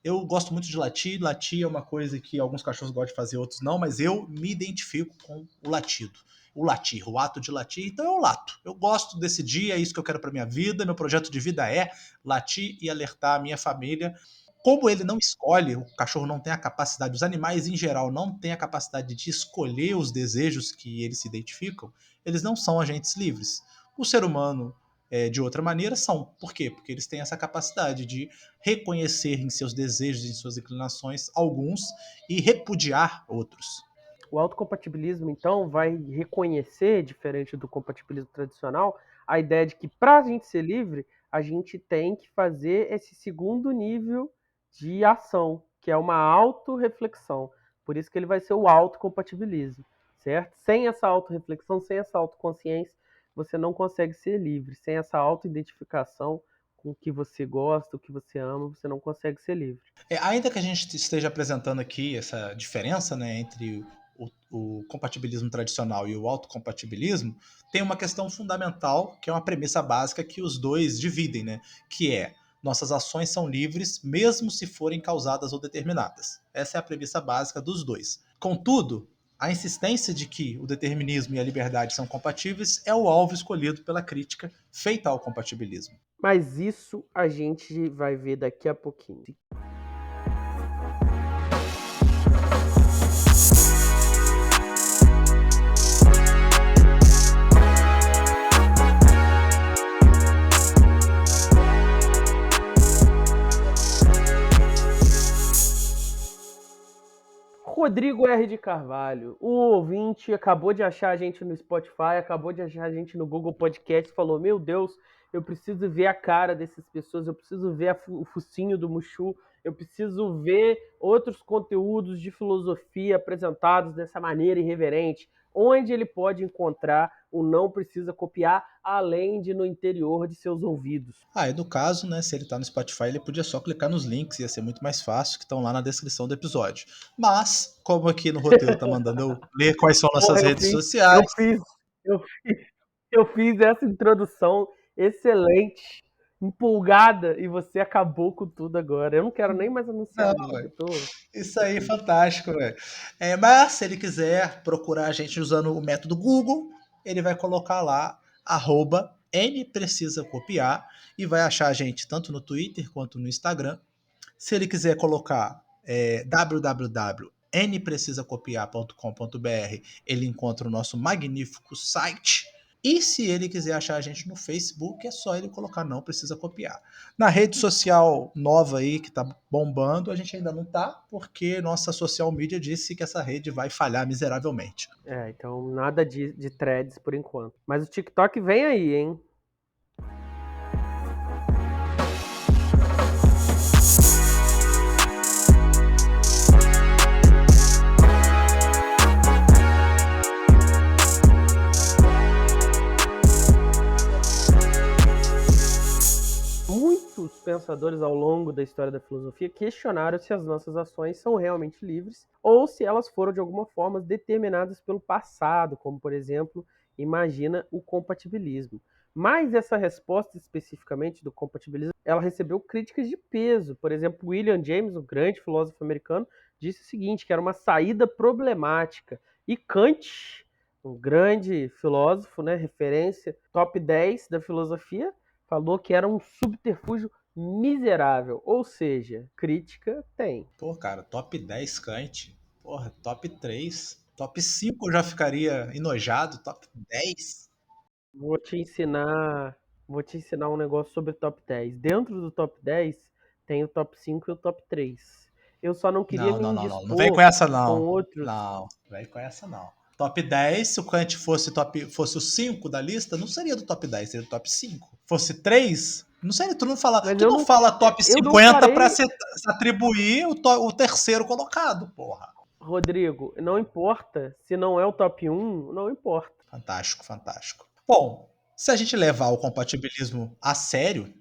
eu gosto muito de latir é uma coisa que alguns cachorros gostam de fazer, outros não, mas eu me identifico com o latido. O latir, o ato de latir, então eu lato. Eu gosto desse dia, é isso que eu quero para minha vida, meu projeto de vida é latir e alertar a minha família. Como ele não escolhe, o cachorro não tem a capacidade, os animais em geral não têm a capacidade de escolher os desejos que eles se identificam, eles não são agentes livres. O ser humano, de outra maneira, são. Por quê? Porque eles têm essa capacidade de reconhecer em seus desejos, em suas inclinações, alguns e repudiar outros. O autocompatibilismo, então, vai reconhecer, diferente do compatibilismo tradicional, a ideia de que para a gente ser livre, a gente tem que fazer esse segundo nível de ação, que é uma autorreflexão. Por isso que ele vai ser o autocompatibilismo, certo? Sem essa autorreflexão, sem essa autoconsciência, você não consegue ser livre. Sem essa autoidentificação com o que você gosta, o que você ama, você não consegue ser livre. Ainda que a gente esteja apresentando aqui essa diferença, né, entre o compatibilismo tradicional e o autocompatibilismo, tem uma questão fundamental, que é uma premissa básica que os dois dividem, né, que é nossas ações são livres, mesmo se forem causadas ou determinadas. Essa é a premissa básica dos dois. Contudo, a insistência de que o determinismo e a liberdade são compatíveis é o alvo escolhido pela crítica feita ao compatibilismo. Mas isso a gente vai ver daqui a pouquinho. Rodrigo R. de Carvalho, o ouvinte acabou de achar a gente no Spotify, acabou de achar a gente no Google Podcast, falou, meu Deus, eu preciso ver a cara dessas pessoas, eu preciso ver o focinho do Mushu, eu preciso ver outros conteúdos de filosofia apresentados dessa maneira irreverente. Onde ele pode encontrar o Não Precisa Copiar, além de no interior de seus ouvidos? E no caso, né, se ele tá no Spotify, ele podia só clicar nos links, ia ser muito mais fácil, que estão lá na descrição do episódio. Mas, como aqui no roteiro tá mandando eu ler quais são nossas redes sociais... Eu fiz essa introdução excelente empolgada e você acabou com tudo agora. Eu não quero nem mais anunciar Não, link. ué. Eu tô... Isso aí é fantástico, velho. Mas se ele quiser procurar a gente usando o método Google, ele vai colocar lá @nprecisacopiar e vai achar a gente tanto no Twitter quanto no Instagram. Se ele quiser colocar www.nprecisacopiar.com.br, ele encontra o nosso magnífico site. E se ele quiser achar a gente no Facebook, é só ele colocar Não Precisa Copiar. Na rede social nova aí, que tá bombando, a gente ainda não tá, porque nossa social media disse que essa rede vai falhar miseravelmente. Então nada de threads por enquanto. Mas o TikTok vem aí, hein? Muitos pensadores ao longo da história da filosofia questionaram se as nossas ações são realmente livres ou se elas foram de alguma forma determinadas pelo passado, como por exemplo, imagina o compatibilismo. Mas essa resposta especificamente do compatibilismo, ela recebeu críticas de peso. Por exemplo, William James, o grande filósofo americano, disse o seguinte, que era uma saída problemática. E Kant, um grande filósofo, né, referência, top 10 da filosofia, falou que era um subterfúgio miserável. Ou seja, crítica tem. Pô, cara, top 10 Kant. Porra, top 3. Top 5 eu já ficaria enojado. Top 10. Vou te ensinar, vou te ensinar um negócio sobre o top 10. Dentro do top 10 tem o top 5 e o top 3. Eu só não queria Não, me não, não, não. Não vem com indispor essa, com não. outros. Não, não vem com essa, não. Top 10, se o Kant fosse o 5 da lista, não seria do top 10, seria do top 5. Fosse 3, não seria, Mas tu não fala top eu não 50 pra farei, se atribuir o terceiro colocado, porra. Rodrigo, não importa se não é o top 1, não importa. Fantástico, fantástico. Bom, se a gente levar o compatibilismo a sério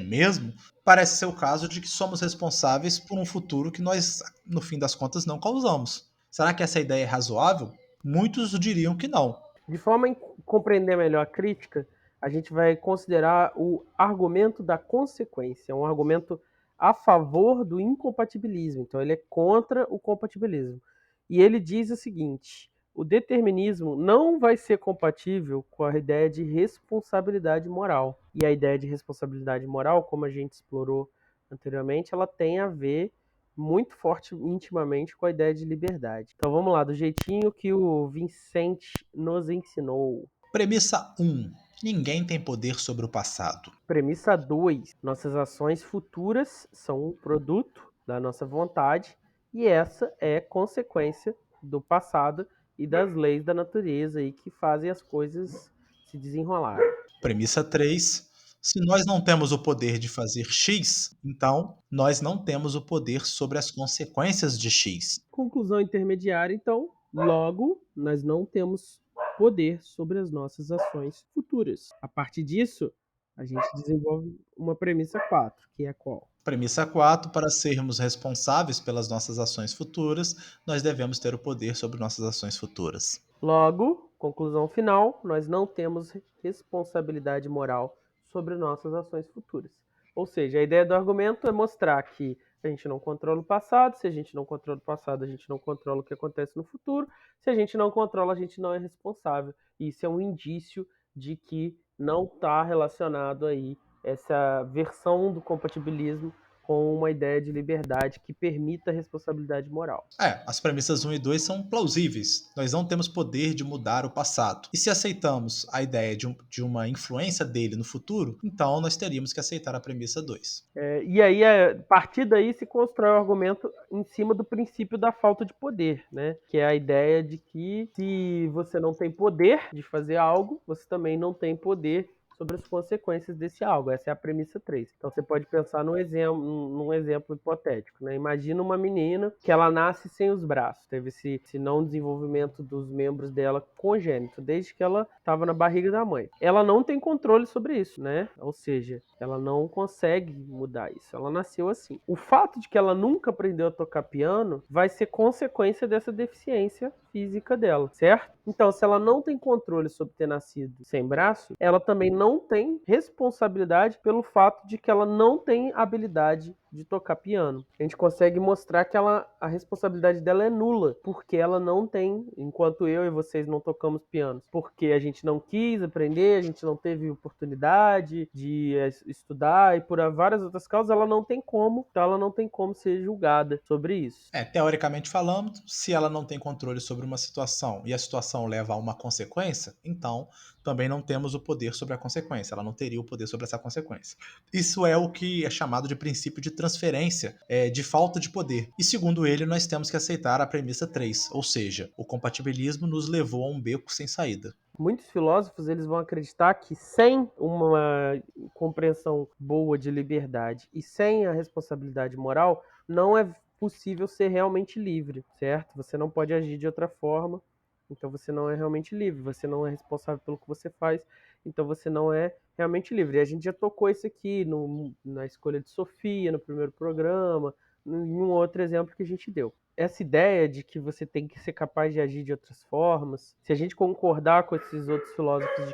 mesmo, parece ser o caso de que somos responsáveis por um futuro que nós, no fim das contas, não causamos. Será que essa ideia é razoável? Muitos diriam que não. De forma a compreender melhor a crítica, a gente vai considerar o argumento da consequência, um argumento a favor do incompatibilismo. Então, ele é contra o compatibilismo. E ele diz o seguinte: o determinismo não vai ser compatível com a ideia de responsabilidade moral. E a ideia de responsabilidade moral, como a gente explorou anteriormente, ela tem a ver muito forte, intimamente, com a ideia de liberdade. Então vamos lá, do jeitinho que o Vincent nos ensinou. Premissa 1. Ninguém tem poder sobre o passado. Premissa 2. Nossas ações futuras são um produto da nossa vontade e essa é consequência do passado e das leis da natureza aí que fazem as coisas se desenrolarem. Premissa 3. Se nós não temos o poder de fazer X, então nós não temos o poder sobre as consequências de X. Conclusão intermediária, então, logo, nós não temos poder sobre as nossas ações futuras. A partir disso, a gente desenvolve uma premissa 4, que é qual? Premissa 4. Para sermos responsáveis pelas nossas ações futuras, nós devemos ter o poder sobre nossas ações futuras. Logo, conclusão final, nós não temos responsabilidade moral sobre nossas ações futuras. Ou seja, a ideia do argumento é mostrar que a gente não controla o passado, se a gente não controla o passado, a gente não controla o que acontece no futuro, se a gente não controla, a gente não é responsável. E isso é um indício de que não está relacionado aí essa versão do compatibilismo com uma ideia de liberdade que permita a responsabilidade moral. As premissas 1 e 2 são plausíveis. Nós não temos poder de mudar o passado. E se aceitamos a ideia de uma influência dele no futuro, então nós teríamos que aceitar a premissa 2. E aí, a partir daí, se constrói o argumento em cima do princípio da falta de poder, né? Que é a ideia de que se você não tem poder de fazer algo, você também não tem poder sobre as consequências desse algo. Essa é a premissa 3. Então você pode pensar num exemplo hipotético, né? Imagina uma menina que ela nasce sem os braços, teve esse não desenvolvimento dos membros dela congênito, desde que ela estava na barriga da mãe. Ela não tem controle sobre isso, né? Ou seja, ela não consegue mudar isso. Ela nasceu assim. O fato de que ela nunca aprendeu a tocar piano vai ser consequência dessa deficiência física dela, certo? Então, se ela não tem controle sobre ter nascido sem braço, ela também não tem responsabilidade pelo fato de que ela não tem habilidade de tocar piano. A gente consegue mostrar que a responsabilidade dela é nula, porque ela não tem, enquanto eu e vocês não tocamos pianos, porque a gente não quis aprender, a gente não teve oportunidade de estudar e por várias outras causas, ela não tem como, então ela não tem como ser julgada sobre isso. Teoricamente falando, se ela não tem controle sobre uma situação e a situação leva a uma consequência, então também não temos o poder sobre a consequência. Ela não teria o poder sobre essa consequência. Isso é o que é chamado de princípio de transferência, de falta de poder. E segundo ele, nós temos que aceitar a premissa 3, ou seja, o compatibilismo nos levou a um beco sem saída. Muitos filósofos eles vão acreditar que sem uma compreensão boa de liberdade e sem a responsabilidade moral, não é possível ser realmente livre, certo? Você não pode agir de outra forma, então você não é realmente livre. Você não é responsável pelo que você faz, então você não é realmente livre. E a gente já tocou isso aqui na escolha de Sofia, no primeiro programa, em um outro exemplo que a gente deu. Essa ideia de que você tem que ser capaz de agir de outras formas, se a gente concordar com esses outros filósofos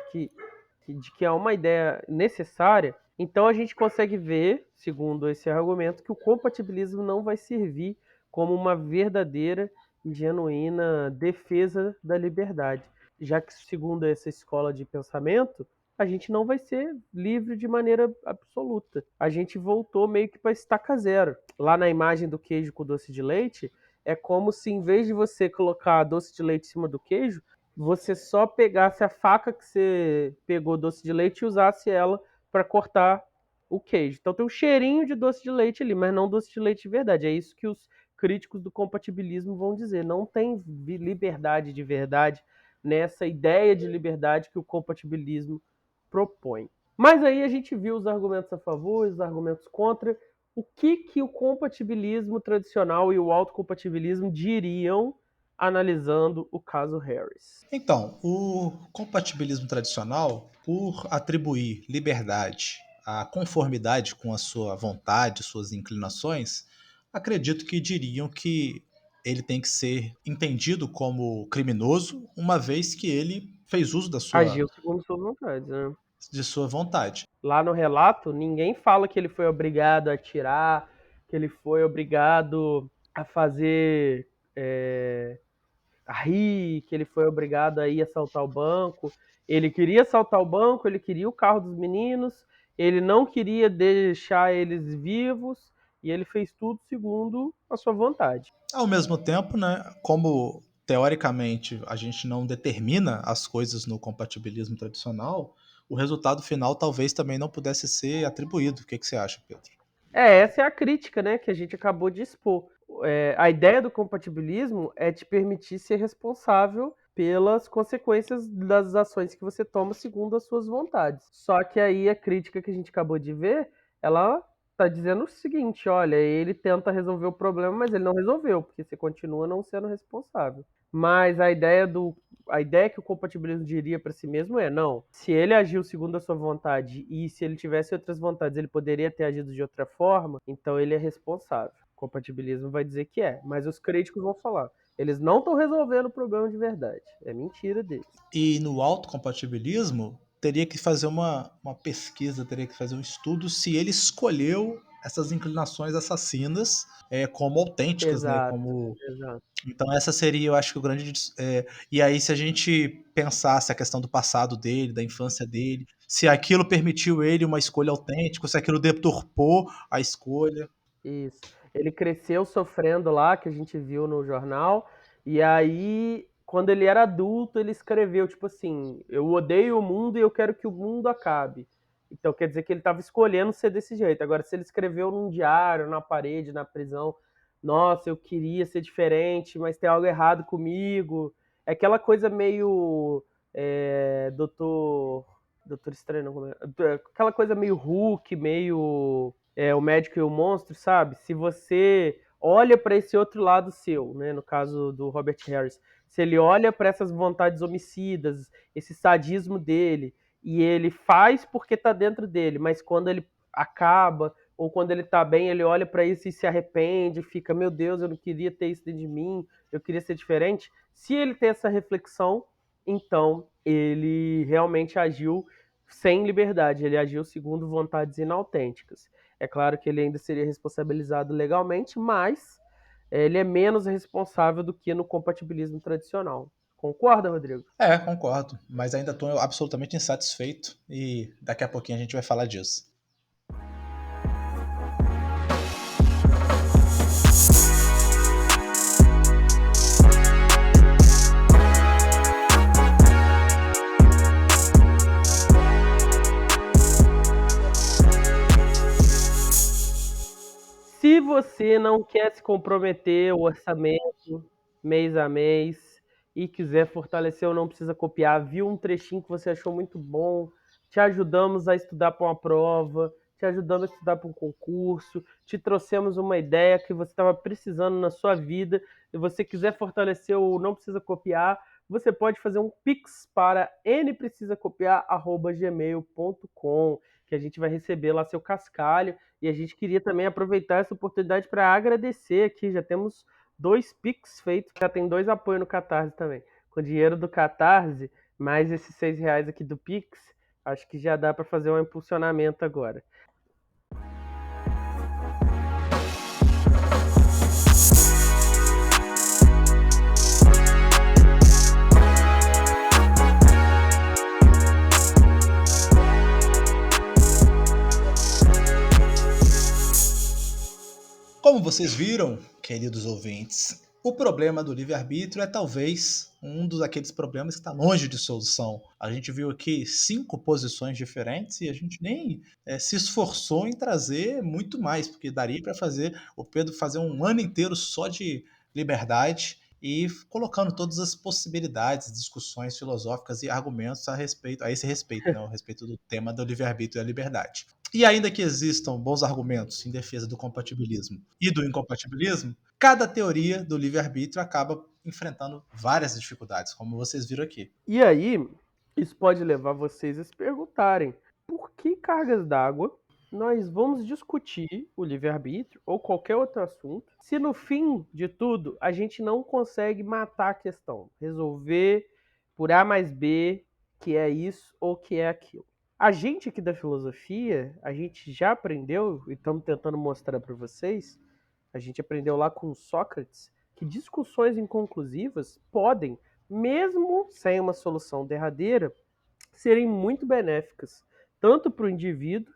de que é uma ideia necessária, então a gente consegue ver, segundo esse argumento, que o compatibilismo não vai servir como uma verdadeira e genuína defesa da liberdade, já que, segundo essa escola de pensamento, a gente não vai ser livre de maneira absoluta. A gente voltou meio que para estaca zero. Lá na imagem do queijo com doce de leite, é como se, em vez de você colocar doce de leite em cima do queijo, você só pegasse a faca que você pegou doce de leite e usasse ela para cortar o queijo. Então tem um cheirinho de doce de leite ali, mas não doce de leite de verdade. É isso que os críticos do compatibilismo vão dizer. Não tem liberdade de verdade nessa ideia de liberdade que o compatibilismo propõe. Mas aí a gente viu os argumentos a favor, os argumentos contra. O que o compatibilismo tradicional e o autocompatibilismo diriam analisando o caso Harris? Então, o compatibilismo tradicional, por atribuir liberdade à conformidade com a sua vontade, suas inclinações, acredito que diriam que ele tem que ser entendido como criminoso, uma vez que ele fez uso Agiu segundo suas vontades, né? de sua vontade. Lá no relato, ninguém fala que ele foi obrigado a atirar, que ele foi obrigado a fazer a rir, que ele foi obrigado a ir assaltar o banco. Ele queria assaltar o banco, ele queria o carro dos meninos, ele não queria deixar eles vivos e ele fez tudo segundo a sua vontade. Ao mesmo tempo, né, como teoricamente a gente não determina as coisas no compatibilismo tradicional, o resultado final talvez também não pudesse ser atribuído. O que você acha, Pedro? Essa é a crítica, né, que a gente acabou de expor. A ideia do compatibilismo é te permitir ser responsável pelas consequências das ações que você toma segundo as suas vontades. Só que aí a crítica que a gente acabou de ver, ela está dizendo o seguinte, olha, ele tenta resolver o problema, mas ele não resolveu, porque você continua não sendo responsável. Mas a ideia que o compatibilismo diria para si mesmo é, não, se ele agiu segundo a sua vontade e se ele tivesse outras vontades, ele poderia ter agido de outra forma, então ele é responsável. O compatibilismo vai dizer que é, mas os críticos vão falar, eles não estão resolvendo o problema de verdade, é mentira deles. E no autocompatibilismo, teria que fazer uma pesquisa, teria que fazer um estudo se ele escolheu essas inclinações assassinas como autênticas, né? Exato, Como exato. Então essa seria, eu acho que o grande. E aí, se a gente pensasse a questão do passado dele, da infância dele, se aquilo permitiu ele uma escolha autêntica, se aquilo deturpou a escolha. Isso. Ele cresceu sofrendo lá, que a gente viu no jornal, e aí, quando ele era adulto, ele escreveu, tipo assim, eu odeio o mundo e eu quero que o mundo acabe. Então quer dizer que ele estava escolhendo ser desse jeito. Agora, se ele escreveu num diário, na parede, na prisão, nossa, eu queria ser diferente, mas tem algo errado comigo. É aquela coisa meio Doutor Estranho, não, como é? Aquela coisa meio Hulk, meio o médico e o monstro, sabe? Se você olha para esse outro lado seu, né? No caso do Robert Harris, se ele olha para essas vontades homicidas, esse sadismo dele, e ele faz porque tá dentro dele, mas quando ele acaba ou quando ele tá bem, ele olha para isso e se arrepende, fica, meu Deus, eu não queria ter isso dentro de mim, eu queria ser diferente. Se ele tem essa reflexão, então ele realmente agiu sem liberdade, ele agiu segundo vontades inautênticas. É claro que ele ainda seria responsabilizado legalmente, mas ele é menos responsável do que no compatibilismo tradicional. Concorda, Rodrigo? É, concordo, mas ainda estou absolutamente insatisfeito e daqui a pouquinho a gente vai falar disso. Se você não quer se comprometer o orçamento mês a mês e quiser fortalecer ou não precisa copiar, viu um trechinho que você achou muito bom, te ajudamos a estudar para uma prova, te ajudamos a estudar para um concurso, te trouxemos uma ideia que você estava precisando na sua vida e você quiser fortalecer ou não precisa copiar, você pode fazer um pix para nprecisacopiar@gmail.com, que a gente vai receber lá seu cascalho. E a gente queria também aproveitar essa oportunidade para agradecer aqui. Já temos 2 Pix feitos, já tem 2 apoios no Catarse também. Com o dinheiro do Catarse, mais esses R$ 6 aqui do Pix, acho que já dá para fazer um impulsionamento agora. Como vocês viram, queridos ouvintes, o problema do livre-arbítrio é talvez um dos aqueles problemas que está longe de solução. A gente viu aqui 5 posições diferentes e a gente nem se esforçou em trazer muito mais, porque daria para fazer o Pedro fazer um ano inteiro só de liberdade e colocando todas as possibilidades, discussões filosóficas e argumentos a esse respeito, né, a respeito do tema do livre-arbítrio e da liberdade. E ainda que existam bons argumentos em defesa do compatibilismo e do incompatibilismo, cada teoria do livre-arbítrio acaba enfrentando várias dificuldades, como vocês viram aqui. E aí, isso pode levar vocês a se perguntarem: por que cargas d'água nós vamos discutir o livre-arbítrio ou qualquer outro assunto se no fim de tudo a gente não consegue matar a questão, resolver por A mais B que é isso ou que é aquilo? A gente aqui da filosofia, a gente já aprendeu, e estamos tentando mostrar para vocês, a gente aprendeu lá com Sócrates, que discussões inconclusivas podem, mesmo sem uma solução derradeira, serem muito benéficas, tanto para o indivíduo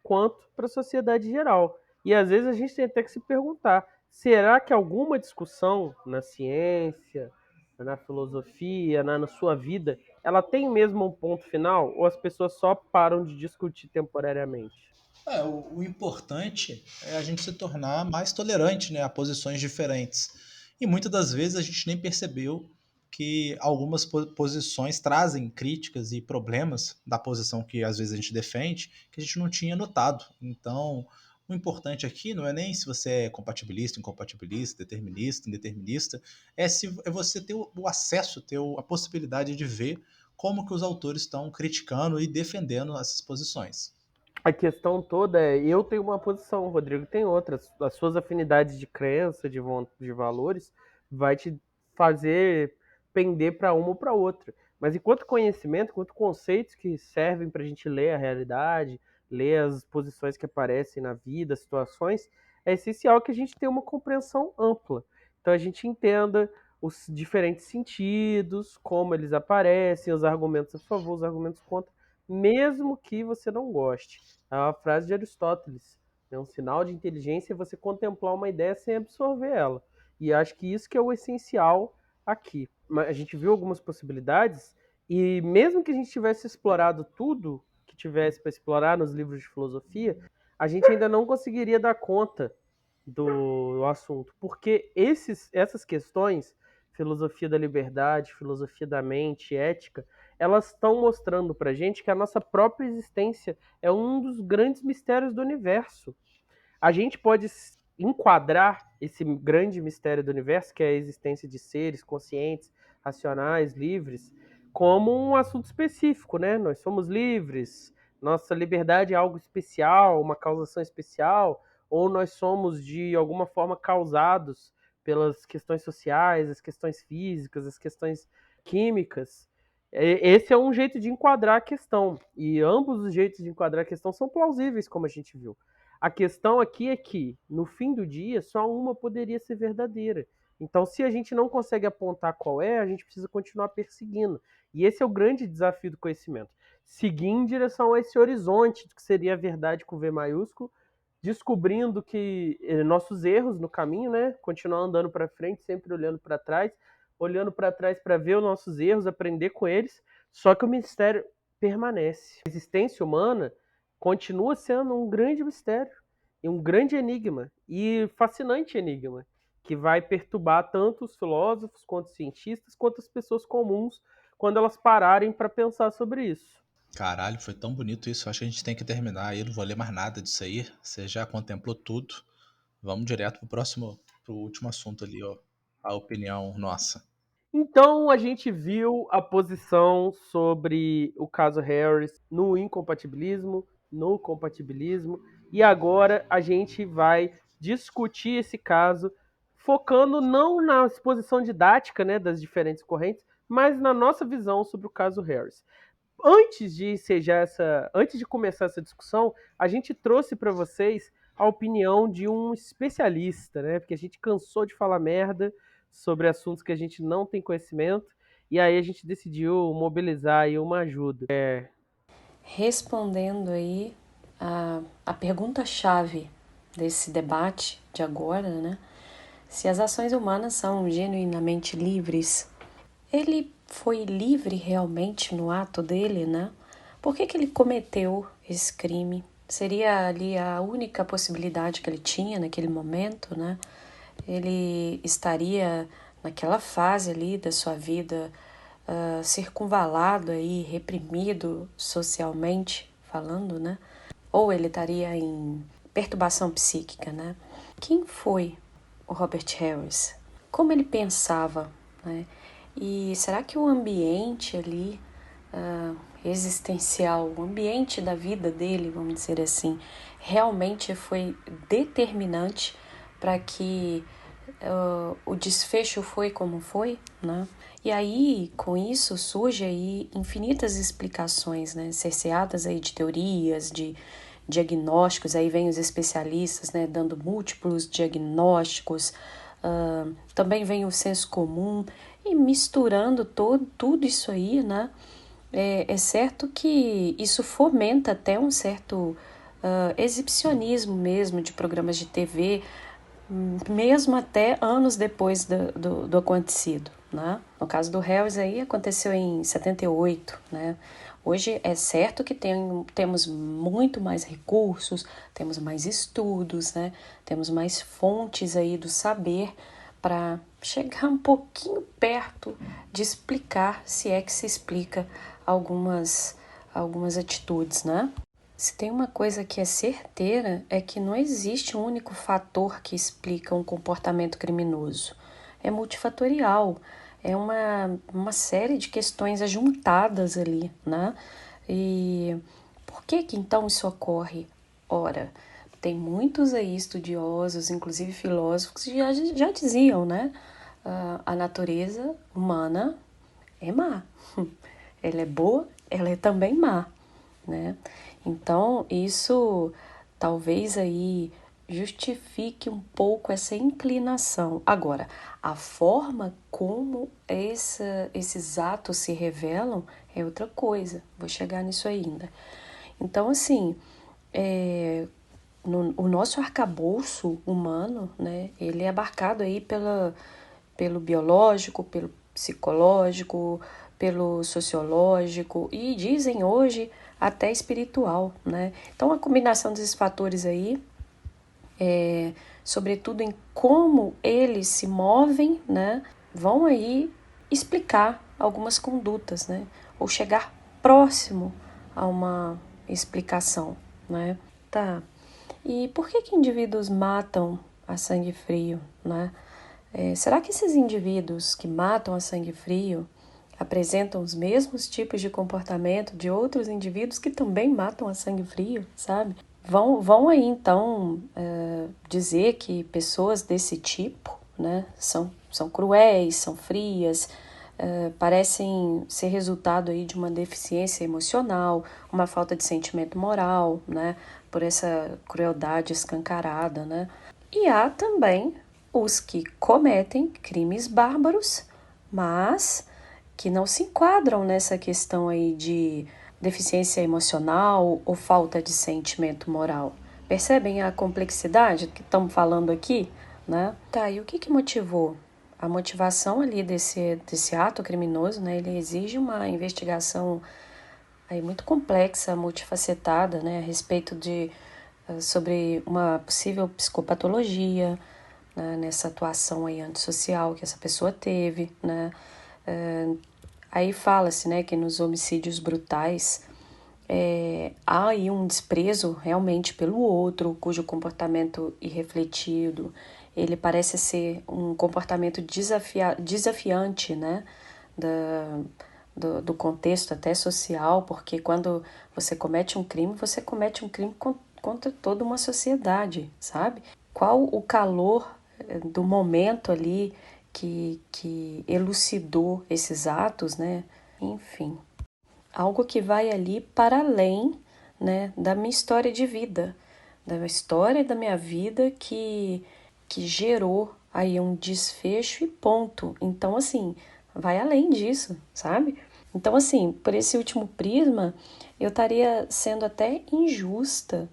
quanto para a sociedade geral. E às vezes a gente tem até que se perguntar: será que alguma discussão na ciência, na filosofia, na sua vida, ela tem mesmo um ponto final? Ou as pessoas só param de discutir temporariamente? O importante é a gente se tornar mais tolerante, né, a posições diferentes. E muitas das vezes a gente nem percebeu que algumas posições trazem críticas e problemas da posição que às vezes a gente defende que a gente não tinha notado. Então, o importante aqui não é nem se você é compatibilista, incompatibilista, determinista, indeterminista, é você ter o acesso, ter a possibilidade de ver como que os autores estão criticando e defendendo essas posições. A questão toda é: eu tenho uma posição, o Rodrigo tem outra. As suas afinidades de crença, de valores, vai te fazer pender para uma ou para outra. Mas enquanto conhecimento, enquanto conceitos que servem para a gente ler a realidade, ler as posições que aparecem na vida, situações, é essencial que a gente tenha uma compreensão ampla. Então a gente entenda os diferentes sentidos, como eles aparecem, os argumentos a favor, os argumentos contra, mesmo que você não goste. É uma frase de Aristóteles. É um sinal de inteligência você contemplar uma ideia sem absorver ela. E acho que isso que é o essencial aqui. A gente viu algumas possibilidades e mesmo que a gente tivesse explorado tudo que tivesse para explorar nos livros de filosofia, a gente ainda não conseguiria dar conta do assunto, porque essas questões, filosofia da liberdade, filosofia da mente, ética, elas estão mostrando para a gente que a nossa própria existência é um dos grandes mistérios do universo. A gente pode enquadrar esse grande mistério do universo, que é a existência de seres conscientes, racionais, livres, como um assunto específico, né? Nós somos livres, nossa liberdade é algo especial, uma causação especial, ou nós somos de alguma forma causados pelas questões sociais, as questões físicas, as questões químicas. Esse é um jeito de enquadrar a questão, e ambos os jeitos de enquadrar a questão são plausíveis, como a gente viu. A questão aqui é que, no fim do dia, só uma poderia ser verdadeira. Então, se a gente não consegue apontar qual é, a gente precisa continuar perseguindo. E esse é o grande desafio do conhecimento. Seguir em direção a esse horizonte, que seria a verdade com V maiúsculo, descobrindo que nossos erros no caminho, né? Continuar andando para frente, sempre olhando para trás para ver os nossos erros, aprender com eles. Só que o mistério permanece. A existência humana continua sendo um grande mistério e um grande enigma e fascinante enigma que vai perturbar tanto os filósofos quanto os cientistas quanto as pessoas comuns quando elas pararem para pensar sobre isso. Caralho, foi tão bonito isso. Acho que a gente tem que terminar. Eu não vou ler mais nada disso aí. Você já contemplou tudo. Vamos direto pro último assunto ali, ó. A opinião nossa. Então a gente viu a posição sobre o caso Harris no incompatibilismo, no compatibilismo, e agora a gente vai discutir esse caso focando não na exposição didática, né, das diferentes correntes, mas na nossa visão sobre o caso Harris. Antes de começar essa discussão, a gente trouxe para vocês a opinião de um especialista, né? Porque a gente cansou de falar merda sobre assuntos que a gente não tem conhecimento, e aí a gente decidiu mobilizar aí uma ajuda. Respondendo aí a pergunta-chave desse debate de agora, né? Se as ações humanas são genuinamente livres, ele foi livre realmente no ato dele, né? Por que ele cometeu esse crime? Seria ali a única possibilidade que ele tinha naquele momento, né? Ele estaria naquela fase ali da sua vida circunvalado aí, reprimido socialmente falando, né? Ou ele estaria em perturbação psíquica, né? Quem foi o Robert Harris? Como ele pensava, né? E será que o ambiente ali existencial, o ambiente da vida dele, vamos dizer assim, realmente foi determinante para que o desfecho foi como foi, né? E aí, com isso, surge aí infinitas explicações, né? Cerceadas aí de teorias, de diagnósticos, aí vem os especialistas, né? Dando múltiplos diagnósticos, também vem o senso comum, e misturando tudo isso aí, né? É certo que isso fomenta até um certo exibicionismo mesmo de programas de TV, mesmo até anos depois do acontecido, né? No caso do Harris aí aconteceu em 78, né? Hoje é certo que temos muito mais recursos, temos mais estudos, né? Temos mais fontes aí do saber para chegar um pouquinho perto de explicar, se é que se explica algumas atitudes, né? Se tem uma coisa que é certeira, é que não existe um único fator que explica um comportamento criminoso. É multifatorial, é uma série de questões ajuntadas ali, né? E por que então isso ocorre? Ora, tem muitos aí estudiosos, inclusive filósofos, que já diziam, né? A natureza humana é má. Ela é boa, ela é também má, né? Então, isso talvez aí justifique um pouco essa inclinação. Agora, a forma como esses atos se revelam é outra coisa. Vou chegar nisso ainda. Então, assim, o nosso arcabouço humano, né, ele é abarcado aí pelo biológico, pelo psicológico, pelo sociológico e dizem hoje até espiritual, né? Então a combinação desses fatores aí, sobretudo em como eles se movem, né, vão aí explicar algumas condutas, né? Ou chegar próximo a uma explicação, né? Tá. E por que indivíduos matam a sangue frio, né? Será que esses indivíduos que matam a sangue frio apresentam os mesmos tipos de comportamento de outros indivíduos que também matam a sangue frio, sabe? Vão aí, então, dizer que pessoas desse tipo, né, são cruéis, são frias, parecem ser resultado aí de uma deficiência emocional, uma falta de sentimento moral, né? Por essa crueldade escancarada, né? E há também os que cometem crimes bárbaros, mas que não se enquadram nessa questão aí de deficiência emocional ou falta de sentimento moral. Percebem a complexidade que estamos falando aqui, né? Tá, e o que motivou? A motivação ali desse ato criminoso, né? Ele exige uma investigação aí muito complexa, multifacetada, né? A respeito sobre uma possível psicopatologia, né? Nessa atuação aí antissocial que essa pessoa teve, né? Aí fala-se, né, que nos homicídios brutais há aí um desprezo realmente pelo outro, cujo comportamento irrefletido, ele parece ser um comportamento desafiante, né, do contexto até social, porque quando você comete um crime contra toda uma sociedade, sabe? Qual o calor do momento ali que elucidou esses atos, né? Enfim, algo que vai ali para além, né, da minha história de vida, da história da minha vida que gerou aí um desfecho e ponto. Então, assim, vai além disso, sabe? Então, assim, por esse último prisma, eu estaria sendo até injusta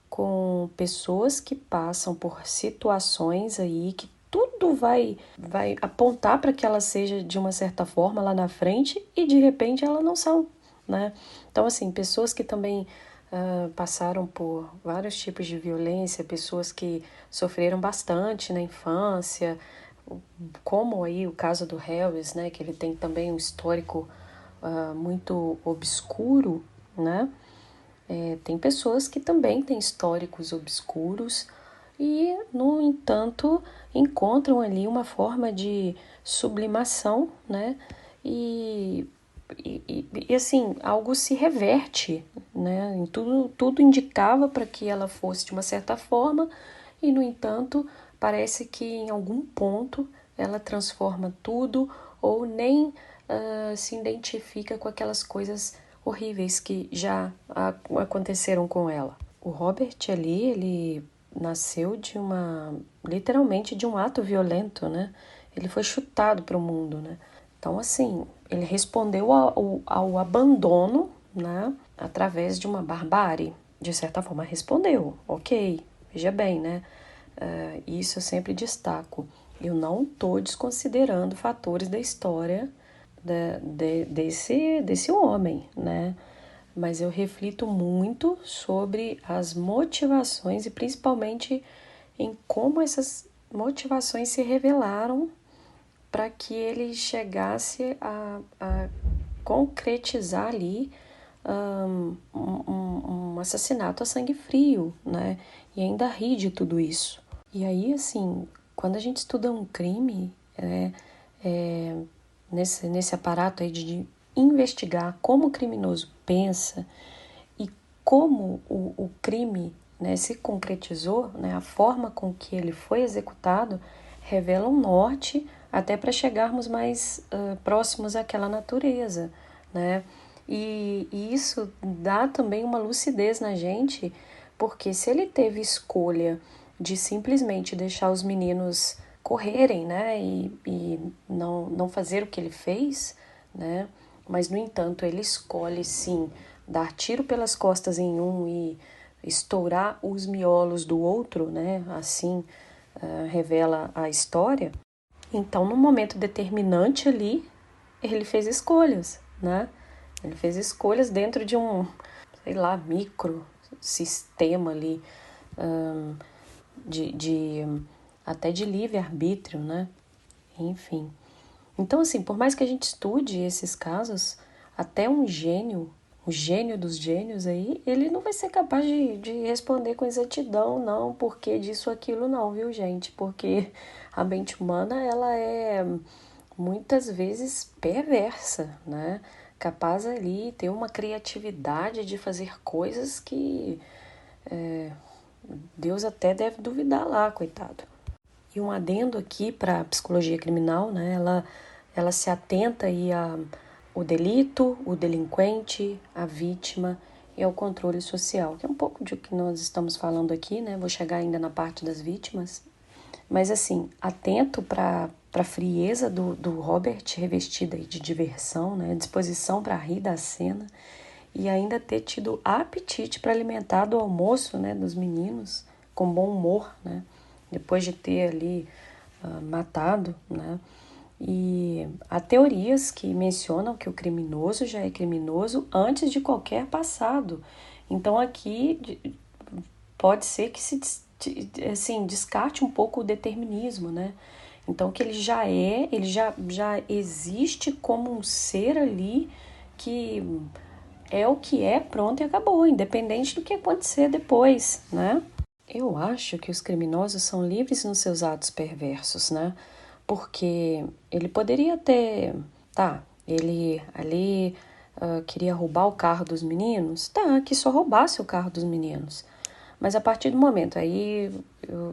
com pessoas que passam por situações aí que tudo vai apontar para que ela seja de uma certa forma lá na frente e de repente ela não são, né? Então, assim, pessoas que também passaram por vários tipos de violência, pessoas que sofreram bastante na infância, como aí o caso do Harris, né? Que ele tem também um histórico muito obscuro, né? Tem pessoas que também têm históricos obscuros e, no entanto, encontram ali uma forma de sublimação, né? E assim, algo se reverte, né? Em tudo indicava para que ela fosse de uma certa forma e, no entanto, parece que em algum ponto ela transforma tudo ou nem se identifica com aquelas coisas horríveis que já aconteceram com ela. O Robert ali, ele nasceu literalmente de um ato violento, né? Ele foi chutado para o mundo, né? Então, assim, ele respondeu ao abandono, né? Através de uma barbárie. De certa forma, respondeu. Ok, veja bem, né? Isso eu sempre destaco. Eu não estou desconsiderando fatores da história desse homem, né? Mas eu reflito muito sobre as motivações e principalmente em como essas motivações se revelaram para que ele chegasse a concretizar ali um assassinato a sangue frio, né? E ainda ri de tudo isso. E aí, assim, quando a gente estuda um crime, nesse aparato aí de investigar como o criminoso pensa e como o crime, né, se concretizou, né, a forma com que ele foi executado, revela um norte até para chegarmos mais próximos àquela natureza, né? E isso dá também uma lucidez na gente, porque se ele teve escolha de simplesmente deixar os meninos correrem, né, e não fazer o que ele fez, né, mas, no entanto, ele escolhe, sim, dar tiro pelas costas em um e estourar os miolos do outro, né, assim revela a história. Então, no momento determinante ali, ele fez escolhas, né, ele fez escolhas dentro de um, sei lá, micro sistema ali, até de livre-arbítrio, né? Enfim. Então, assim, por mais que a gente estude esses casos, até um gênio, o gênio dos gênios aí, ele não vai ser capaz de responder com exatidão, não, porque disso, aquilo, não, viu, gente? Porque a mente humana, ela é muitas vezes perversa, né? Capaz ali ter uma criatividade de fazer coisas que Deus até deve duvidar lá, coitado. E um adendo aqui para a psicologia criminal, né? ela se atenta aí ao delito, o delinquente, a vítima e ao controle social, que é um pouco de que nós estamos falando aqui, né? Vou chegar ainda na parte das vítimas. Mas assim, atento para a frieza do Robert, revestida aí de diversão, né? Disposição para rir da cena e ainda ter tido apetite para alimentar do almoço, né, dos meninos com bom humor, né? Depois de ter ali matado, né? E há teorias que mencionam que o criminoso já é criminoso antes de qualquer passado. Então aqui pode ser que se assim, descarte um pouco o determinismo, né? Então que ele já existe como um ser ali que é o que é, pronto e acabou, independente do que acontecer depois, né? Eu acho que os criminosos são livres nos seus atos perversos, né? Porque ele poderia ter... Tá, ele ali queria roubar o carro dos meninos. Tá, que só roubasse o carro dos meninos. Mas a partir do momento, aí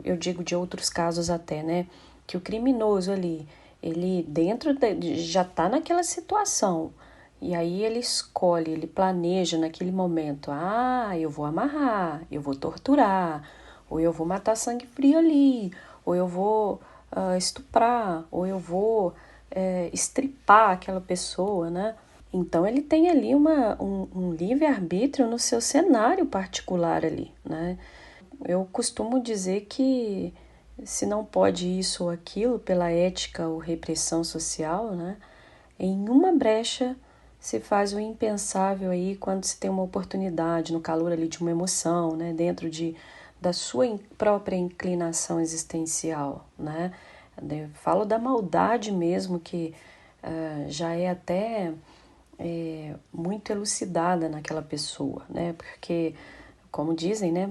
eu digo de outros casos até, né? Que o criminoso ali, ele já tá naquela situação. E aí ele escolhe, ele planeja naquele momento. Ah, eu vou amarrar, eu vou torturar, ou eu vou matar sangue frio ali, ou eu vou estuprar, ou eu vou estripar aquela pessoa, né? Então ele tem ali um livre-arbítrio no seu cenário particular ali, né? Eu costumo dizer que se não pode isso ou aquilo pela ética ou repressão social, né? Em uma brecha se faz o impensável aí quando se tem uma oportunidade no calor ali de uma emoção, né? Dentro da sua própria inclinação existencial, né? Eu falo da maldade mesmo que já é até muito elucidada naquela pessoa, né? Porque, como dizem, né?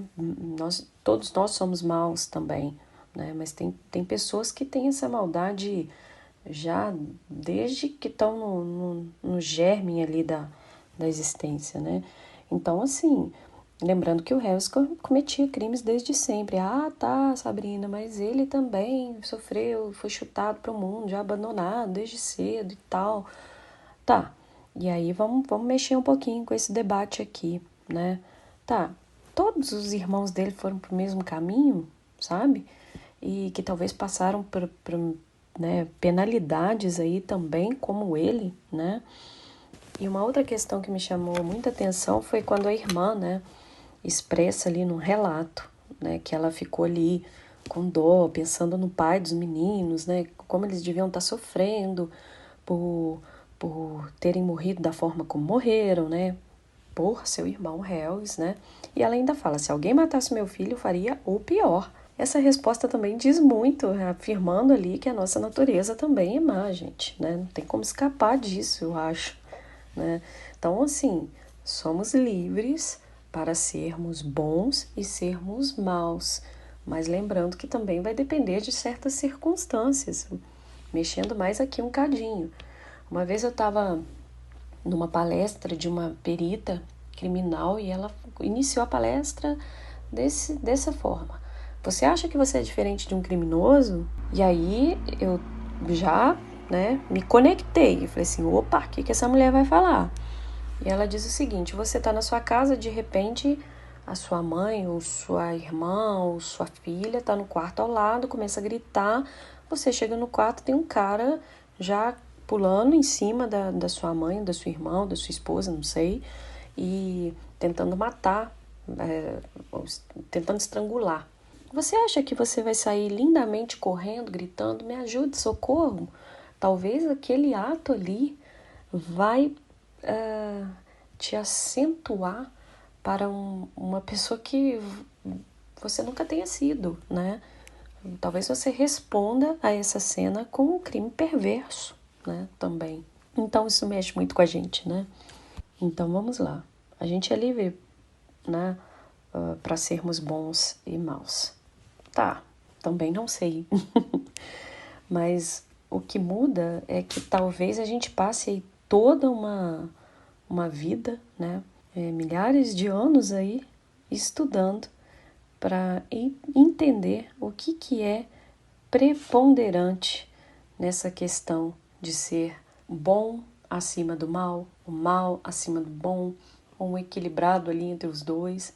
Todos nós somos maus também, né? Mas tem pessoas que têm essa maldade já desde que estão no germe ali da existência, né? Então, assim, lembrando que o Harris cometia crimes desde sempre. Ah, tá, Sabrina, mas ele também sofreu, foi chutado para o mundo, já abandonado desde cedo e tal. Tá, e aí vamos mexer um pouquinho com esse debate aqui, né? Tá, todos os irmãos dele foram pro mesmo caminho, sabe? E que talvez passaram por né, penalidades aí também, como ele, né? E uma outra questão que me chamou muita atenção foi quando a irmã, né, expressa ali no relato, né, que ela ficou ali com dó, pensando no pai dos meninos, né, como eles deviam estar sofrendo por terem morrido da forma como morreram, né, por seu irmão Harris, né, e ela ainda fala, se alguém matasse meu filho, eu faria o pior. Essa resposta também diz muito, afirmando ali que a nossa natureza também é má, gente, né, não tem como escapar disso, eu acho, né, então, assim, somos livres para sermos bons e sermos maus, mas lembrando que também vai depender de certas circunstâncias, mexendo mais aqui um cadinho. Uma vez eu estava numa palestra de uma perita criminal e ela iniciou a palestra dessa forma. Você acha que você é diferente de um criminoso? E aí eu já, né, me conectei. Eu falei assim, opa, o que essa mulher vai falar? E ela diz o seguinte, você está na sua casa, de repente a sua mãe ou sua irmã ou sua filha está no quarto ao lado, começa a gritar, você chega no quarto, tem um cara já pulando em cima da sua mãe, da sua irmã, da sua esposa, não sei, e tentando matar, tentando estrangular. Você acha que você vai sair lindamente correndo, gritando, me ajude, socorro? Talvez aquele ato ali vai te acentuar para uma pessoa que você nunca tenha sido, né? Talvez você responda a essa cena com um crime perverso, né? Também. Então isso mexe muito com a gente, né? Então vamos lá. A gente é livre, né? Para sermos bons e maus. Tá, também não sei. Mas o que muda é que talvez a gente passe aí toda uma vida, né? Milhares de anos aí estudando para entender o que é preponderante nessa questão de ser bom acima do mal, o mal acima do bom, um equilibrado ali entre os dois,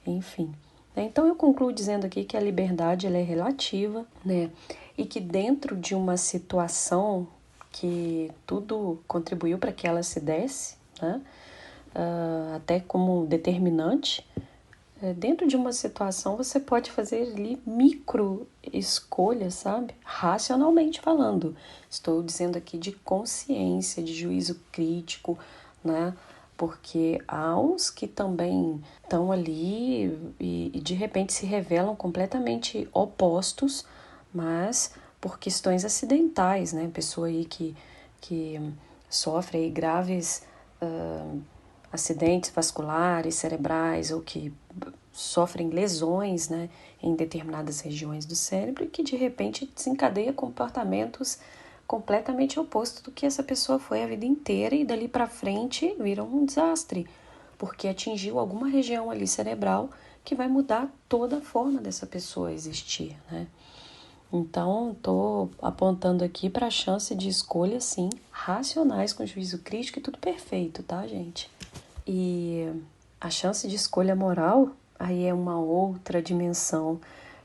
enfim. Então eu concluo dizendo aqui que a liberdade ela é relativa, né? E que dentro de uma situação que tudo contribuiu para que ela se desse, né? Até como determinante, dentro de uma situação você pode fazer ali micro escolhas, sabe? Racionalmente falando. Estou dizendo aqui de consciência, de juízo crítico, né? Porque há uns que também estão ali e de repente se revelam completamente opostos, mas por questões acidentais, né? Pessoa aí que sofre aí graves acidentes vasculares, cerebrais ou que sofrem lesões, né, em determinadas regiões do cérebro e que de repente desencadeia comportamentos completamente opostos do que essa pessoa foi a vida inteira e dali para frente viram um desastre, porque atingiu alguma região ali cerebral que vai mudar toda a forma dessa pessoa existir, né? Então, estou apontando aqui para a chance de escolha, sim, racionais, com juízo crítico e tudo perfeito, tá, gente? E a chance de escolha moral, aí é uma outra dimensão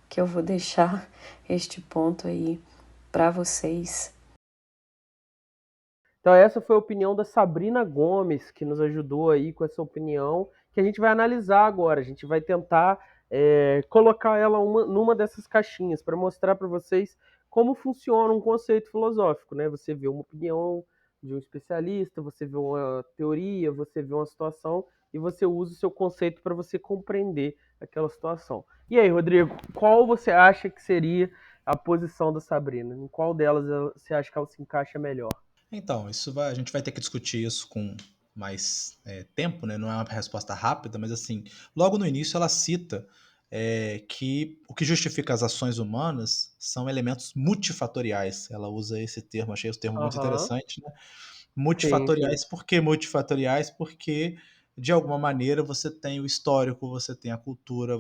que eu vou deixar este ponto aí para vocês. Então essa foi a opinião da Sabrina Gomes, que nos ajudou aí com essa opinião, que a gente vai analisar agora. A gente vai tentar colocar ela numa dessas caixinhas para mostrar para vocês como funciona um conceito filosófico, né? Você vê uma opinião de um especialista, você vê uma teoria, você vê uma situação e você usa o seu conceito para você compreender aquela situação. E aí, Rodrigo, qual você acha que seria a posição da Sabrina? Em qual delas você acha que ela se encaixa melhor? Então, a gente vai ter que discutir isso com mais tempo, né? Não é uma resposta rápida, mas assim, logo no início ela cita que o que justifica as ações humanas são elementos multifatoriais. Ela usa esse termo, achei esse termo muito Aham. interessante, né? Sim, sim. Multifatoriais, por que multifatoriais? Porque de alguma maneira você tem o histórico, você tem a cultura,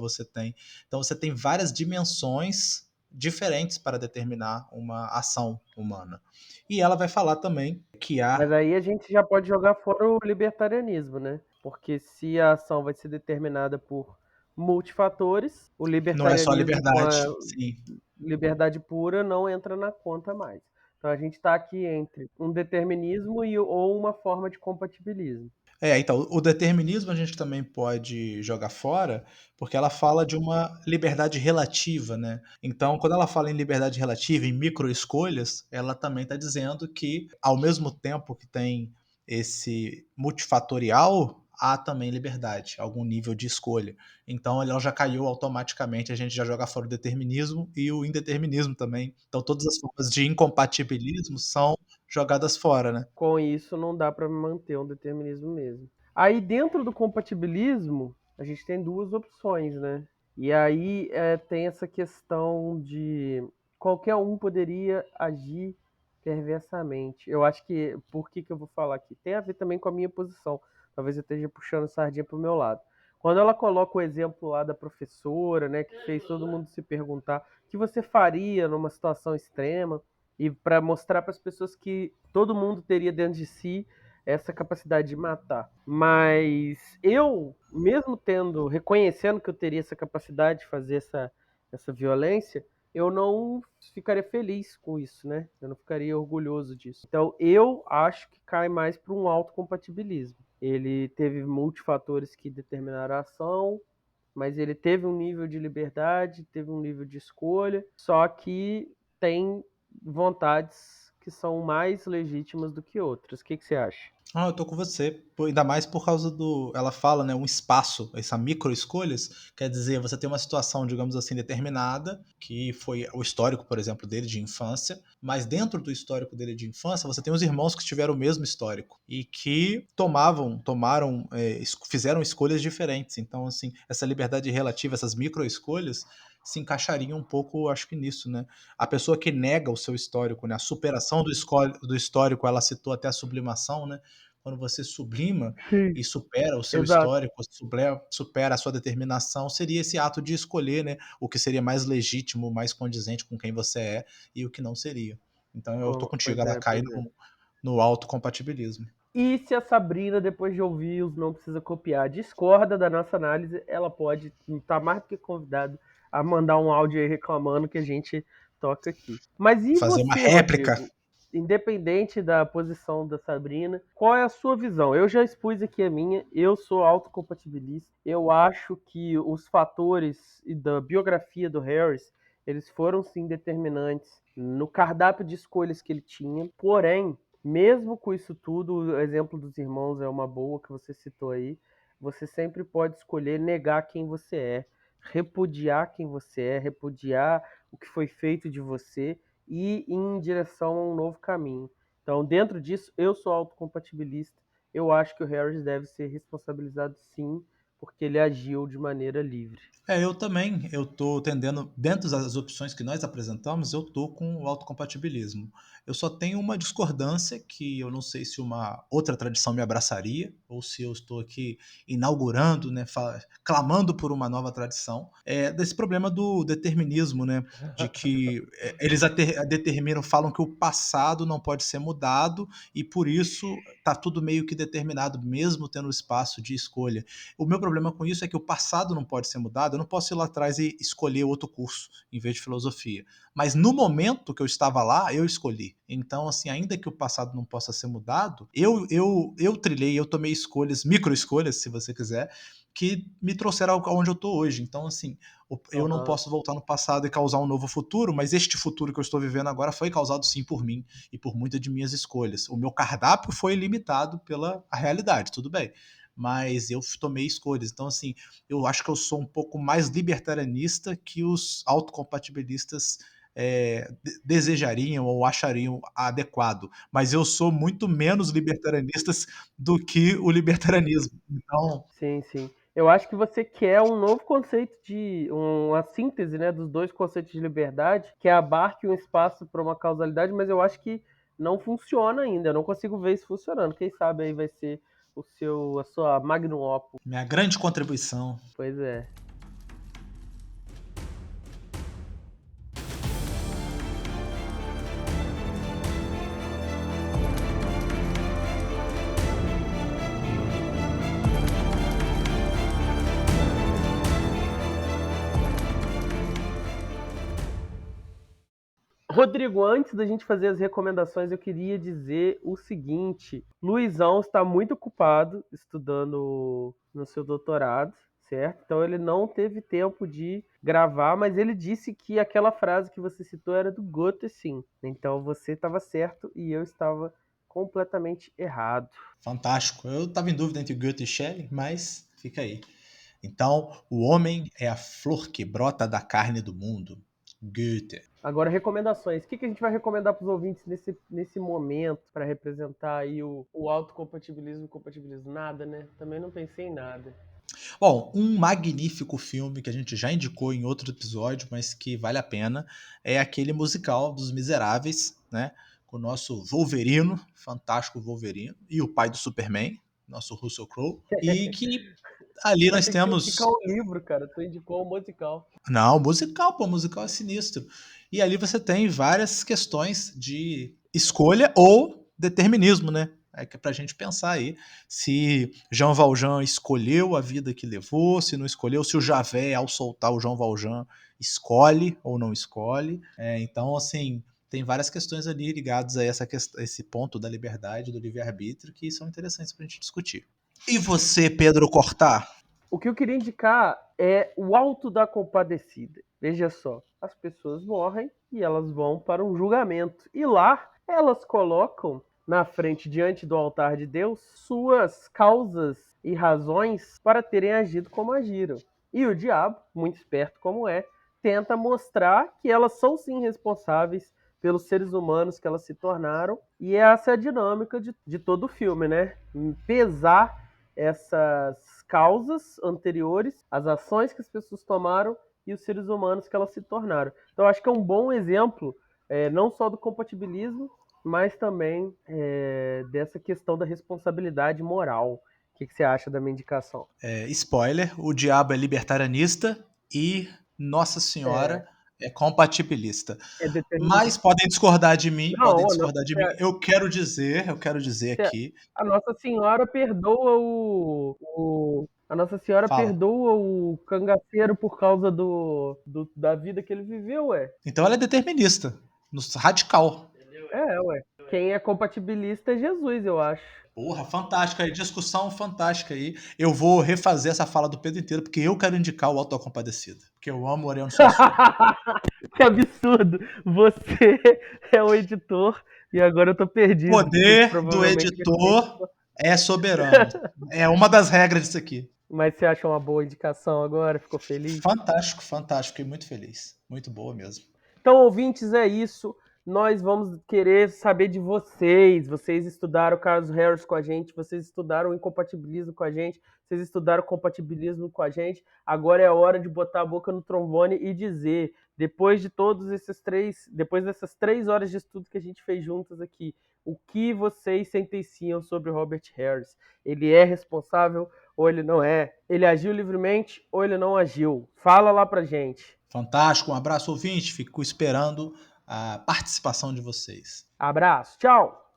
então você tem várias dimensões diferentes para determinar uma ação humana. E ela vai falar também que Mas há aí a gente já pode jogar fora o libertarianismo, né? Porque se a ação vai ser determinada por multifatores, o não é só libertarianismo com a liberdade, sim. liberdade pura não entra na conta mais. Então a gente está aqui entre um determinismo ou uma forma de compatibilismo. Então, o determinismo a gente também pode jogar fora, porque ela fala de uma liberdade relativa, né? Então, quando ela fala em liberdade relativa, em microescolhas, ela também está dizendo que, ao mesmo tempo que tem esse multifatorial, há também liberdade, algum nível de escolha. Então, ela já caiu automaticamente, a gente já joga fora o determinismo e o indeterminismo também. Então, todas as formas de incompatibilismo são jogadas fora, né? Com isso não dá para manter um determinismo mesmo. Aí dentro do compatibilismo, a gente tem duas opções, né? E aí tem essa questão de qualquer um poderia agir perversamente. Eu acho que, por que eu vou falar aqui? Tem a ver também com a minha posição. Talvez eu esteja puxando sardinha para o meu lado. Quando ela coloca o exemplo lá da professora, né, que fez todo mundo se perguntar o que você faria numa situação extrema, e para mostrar para as pessoas que todo mundo teria dentro de si essa capacidade de matar. Mas eu, mesmo reconhecendo que eu teria essa capacidade de fazer essa violência, eu não ficaria feliz com isso, né? Eu não ficaria orgulhoso disso. Então, eu acho que cai mais para um autocompatibilismo. Ele teve multifatores que determinaram a ação, mas ele teve um nível de liberdade, teve um nível de escolha, só que tem vontades que são mais legítimas do que outras. O que você acha? Ah, eu tô com você. Ainda mais por causa do. Ela fala, né? Um espaço, essa micro-escolhas, quer dizer, você tem uma situação, digamos assim, determinada, que foi o histórico, por exemplo, dele de infância, mas dentro do histórico dele de infância, você tem os irmãos que tiveram o mesmo histórico e que fizeram escolhas diferentes. Então, assim, essa liberdade relativa, essas micro-escolhas, se encaixariam um pouco, acho que nisso, né? A pessoa que nega o seu histórico, né? A superação do histórico, ela citou até a sublimação, né? Quando você sublima Sim, e supera o seu exato. histórico, supera a sua determinação, seria esse ato de escolher, né, o que seria mais legítimo, mais condizente com quem você é e o que não seria. Então eu tô contigo, Pois ela é, cai pois é. no autocompatibilismo. E se a Sabrina, depois de ouvir os Não Precisa Copiar, discorda da nossa análise, ela pode estar mais do que convidada a mandar um áudio aí reclamando que a gente toca aqui. Mas e Fazer uma você, réplica. Rodrigo? Independente da posição da Sabrina, qual é a sua visão? Eu já expus aqui a minha, eu sou autocompatibilista. Eu acho que os fatores da biografia do Harris, eles foram sim determinantes no cardápio de escolhas que ele tinha. Porém, mesmo com isso tudo, o exemplo dos irmãos é uma boa que você citou aí. Você sempre pode escolher negar quem você é, repudiar quem você é, repudiar o que foi feito de você e ir em direção a um novo caminho. Então, dentro disso, eu sou autocompatibilista. Eu acho que o Harris deve ser responsabilizado sim, porque ele agiu de maneira livre. Eu também, eu tô tendendo, dentro das opções que nós apresentamos, eu tô com o autocompatibilismo. Eu só tenho uma discordância que eu não sei se uma outra tradição me abraçaria, ou se eu estou aqui inaugurando, né, clamando por uma nova tradição, desse problema do determinismo, né, de que eles determinam, falam que o passado não pode ser mudado e por isso tá tudo meio que determinado, mesmo tendo espaço de escolha. O meu problema com isso é que o passado não pode ser mudado, eu não posso ir lá atrás e escolher outro curso em vez de filosofia. Mas no momento que eu estava lá, eu escolhi. Então, assim, ainda que o passado não possa ser mudado, eu trilhei, eu tomei escolhas, micro-escolhas, se você quiser, que me trouxeram aonde eu estou hoje. Então, assim, eu não Aham. posso voltar no passado e causar um novo futuro, mas este futuro que eu estou vivendo agora foi causado sim por mim e por muitas de minhas escolhas. O meu cardápio foi limitado pela realidade, tudo bem. Mas eu tomei escolhas. Então, assim, eu acho que eu sou um pouco mais libertarianista que os autocompatibilistas desejariam ou achariam adequado. Mas eu sou muito menos libertarianista do que o libertarianismo. Então, Sim, sim. Eu acho que você quer um novo conceito uma síntese, né, dos dois conceitos de liberdade, que abarque um espaço para uma causalidade, mas eu acho que não funciona ainda. Eu não consigo ver isso funcionando. Quem sabe aí vai ser a sua magnum opus. minha grande contribuição. Pois é. Rodrigo, antes da gente fazer as recomendações, eu queria dizer o seguinte: Luizão está muito ocupado estudando no seu doutorado, certo? Então ele não teve tempo de gravar, mas ele disse que aquela frase que você citou era do Goethe, sim. Então você estava certo e eu estava completamente errado. Fantástico. Eu estava em dúvida entre Goethe e Schelling, mas fica aí. Então, o homem é a flor que brota da carne do mundo. Goethe. Agora, recomendações. O que a gente vai recomendar para os ouvintes nesse momento para representar aí o autocompatibilismo e o compatibilismo? Nada, né? Também não pensei em nada. Bom, um magnífico filme que a gente já indicou em outro episódio, mas que vale a pena, é aquele musical dos Miseráveis, né? Com o nosso Wolverino, fantástico Wolverino, e o pai do Superman, nosso Russell Crowe, e que ali Eu nós achei que você ia temos. indicar um livro, cara. Tu indicou um musical. Não, musical, pô, musical é sinistro. E ali você tem várias questões de escolha ou determinismo, né? É que é pra gente pensar aí se Jean Valjean escolheu a vida que levou, se não escolheu, se o Javé, ao soltar o Jean Valjean, escolhe ou não escolhe. Então, assim, tem várias questões ali ligadas a esse ponto da liberdade, do livre-arbítrio, que são interessantes pra gente discutir. E você, Pedro Cortá? O que eu queria indicar é o Alto da Compadecida. Veja só, as pessoas morrem e elas vão para um julgamento. E lá elas colocam na frente, diante do altar de Deus, suas causas e razões para terem agido como agiram. E o diabo, muito esperto como é, tenta mostrar que elas são sim responsáveis pelos seres humanos que elas se tornaram. E essa é a dinâmica de todo o filme, né? Pesar essas causas anteriores, as ações que as pessoas tomaram e os seres humanos que elas se tornaram. Então, acho que é um bom exemplo, não só do compatibilismo, mas também dessa questão da responsabilidade moral. O que você acha da minha indicação? Spoiler, o diabo é libertarianista e Nossa É, Senhora É compatibilista. É determinista. Mas podem discordar de mim, Não, podem a discordar Nossa de mim. Eu quero dizer aqui, A Nossa Senhora perdoa a Nossa Senhora fala. perdoa o cangaceiro por causa da vida que ele viveu, ué. Então ela é determinista, radical. Ué. Quem é compatibilista é Jesus, eu acho. Porra, fantástica aí, discussão fantástica aí. Eu vou refazer essa fala do Pedro inteiro, porque eu quero indicar o Auto da Compadecida. Porque eu amo o Ariano Suassuna. Que absurdo! Você é o editor e agora eu tô O perdido. poder do Provavelmente editor é soberano. É uma das regras disso aqui. Mas você acha uma boa indicação agora? Ficou feliz? Fantástico, fantástico. Fiquei muito feliz. Muito boa mesmo. Então, ouvintes, é isso. Nós vamos querer saber de vocês. Vocês estudaram o caso Harris com a gente, vocês estudaram o incompatibilismo com a gente, vocês estudaram o compatibilismo com a gente. Agora é a hora de botar a boca no trombone e dizer, depois dessas 3 horas de estudo que a gente fez juntas aqui, o que vocês sentenciam sobre Robert Harris? Ele é responsável ou ele não é? Ele agiu livremente ou ele não agiu? Fala lá pra gente. Fantástico. Um abraço, ouvinte. Fico esperando a participação de vocês. Abraço, tchau!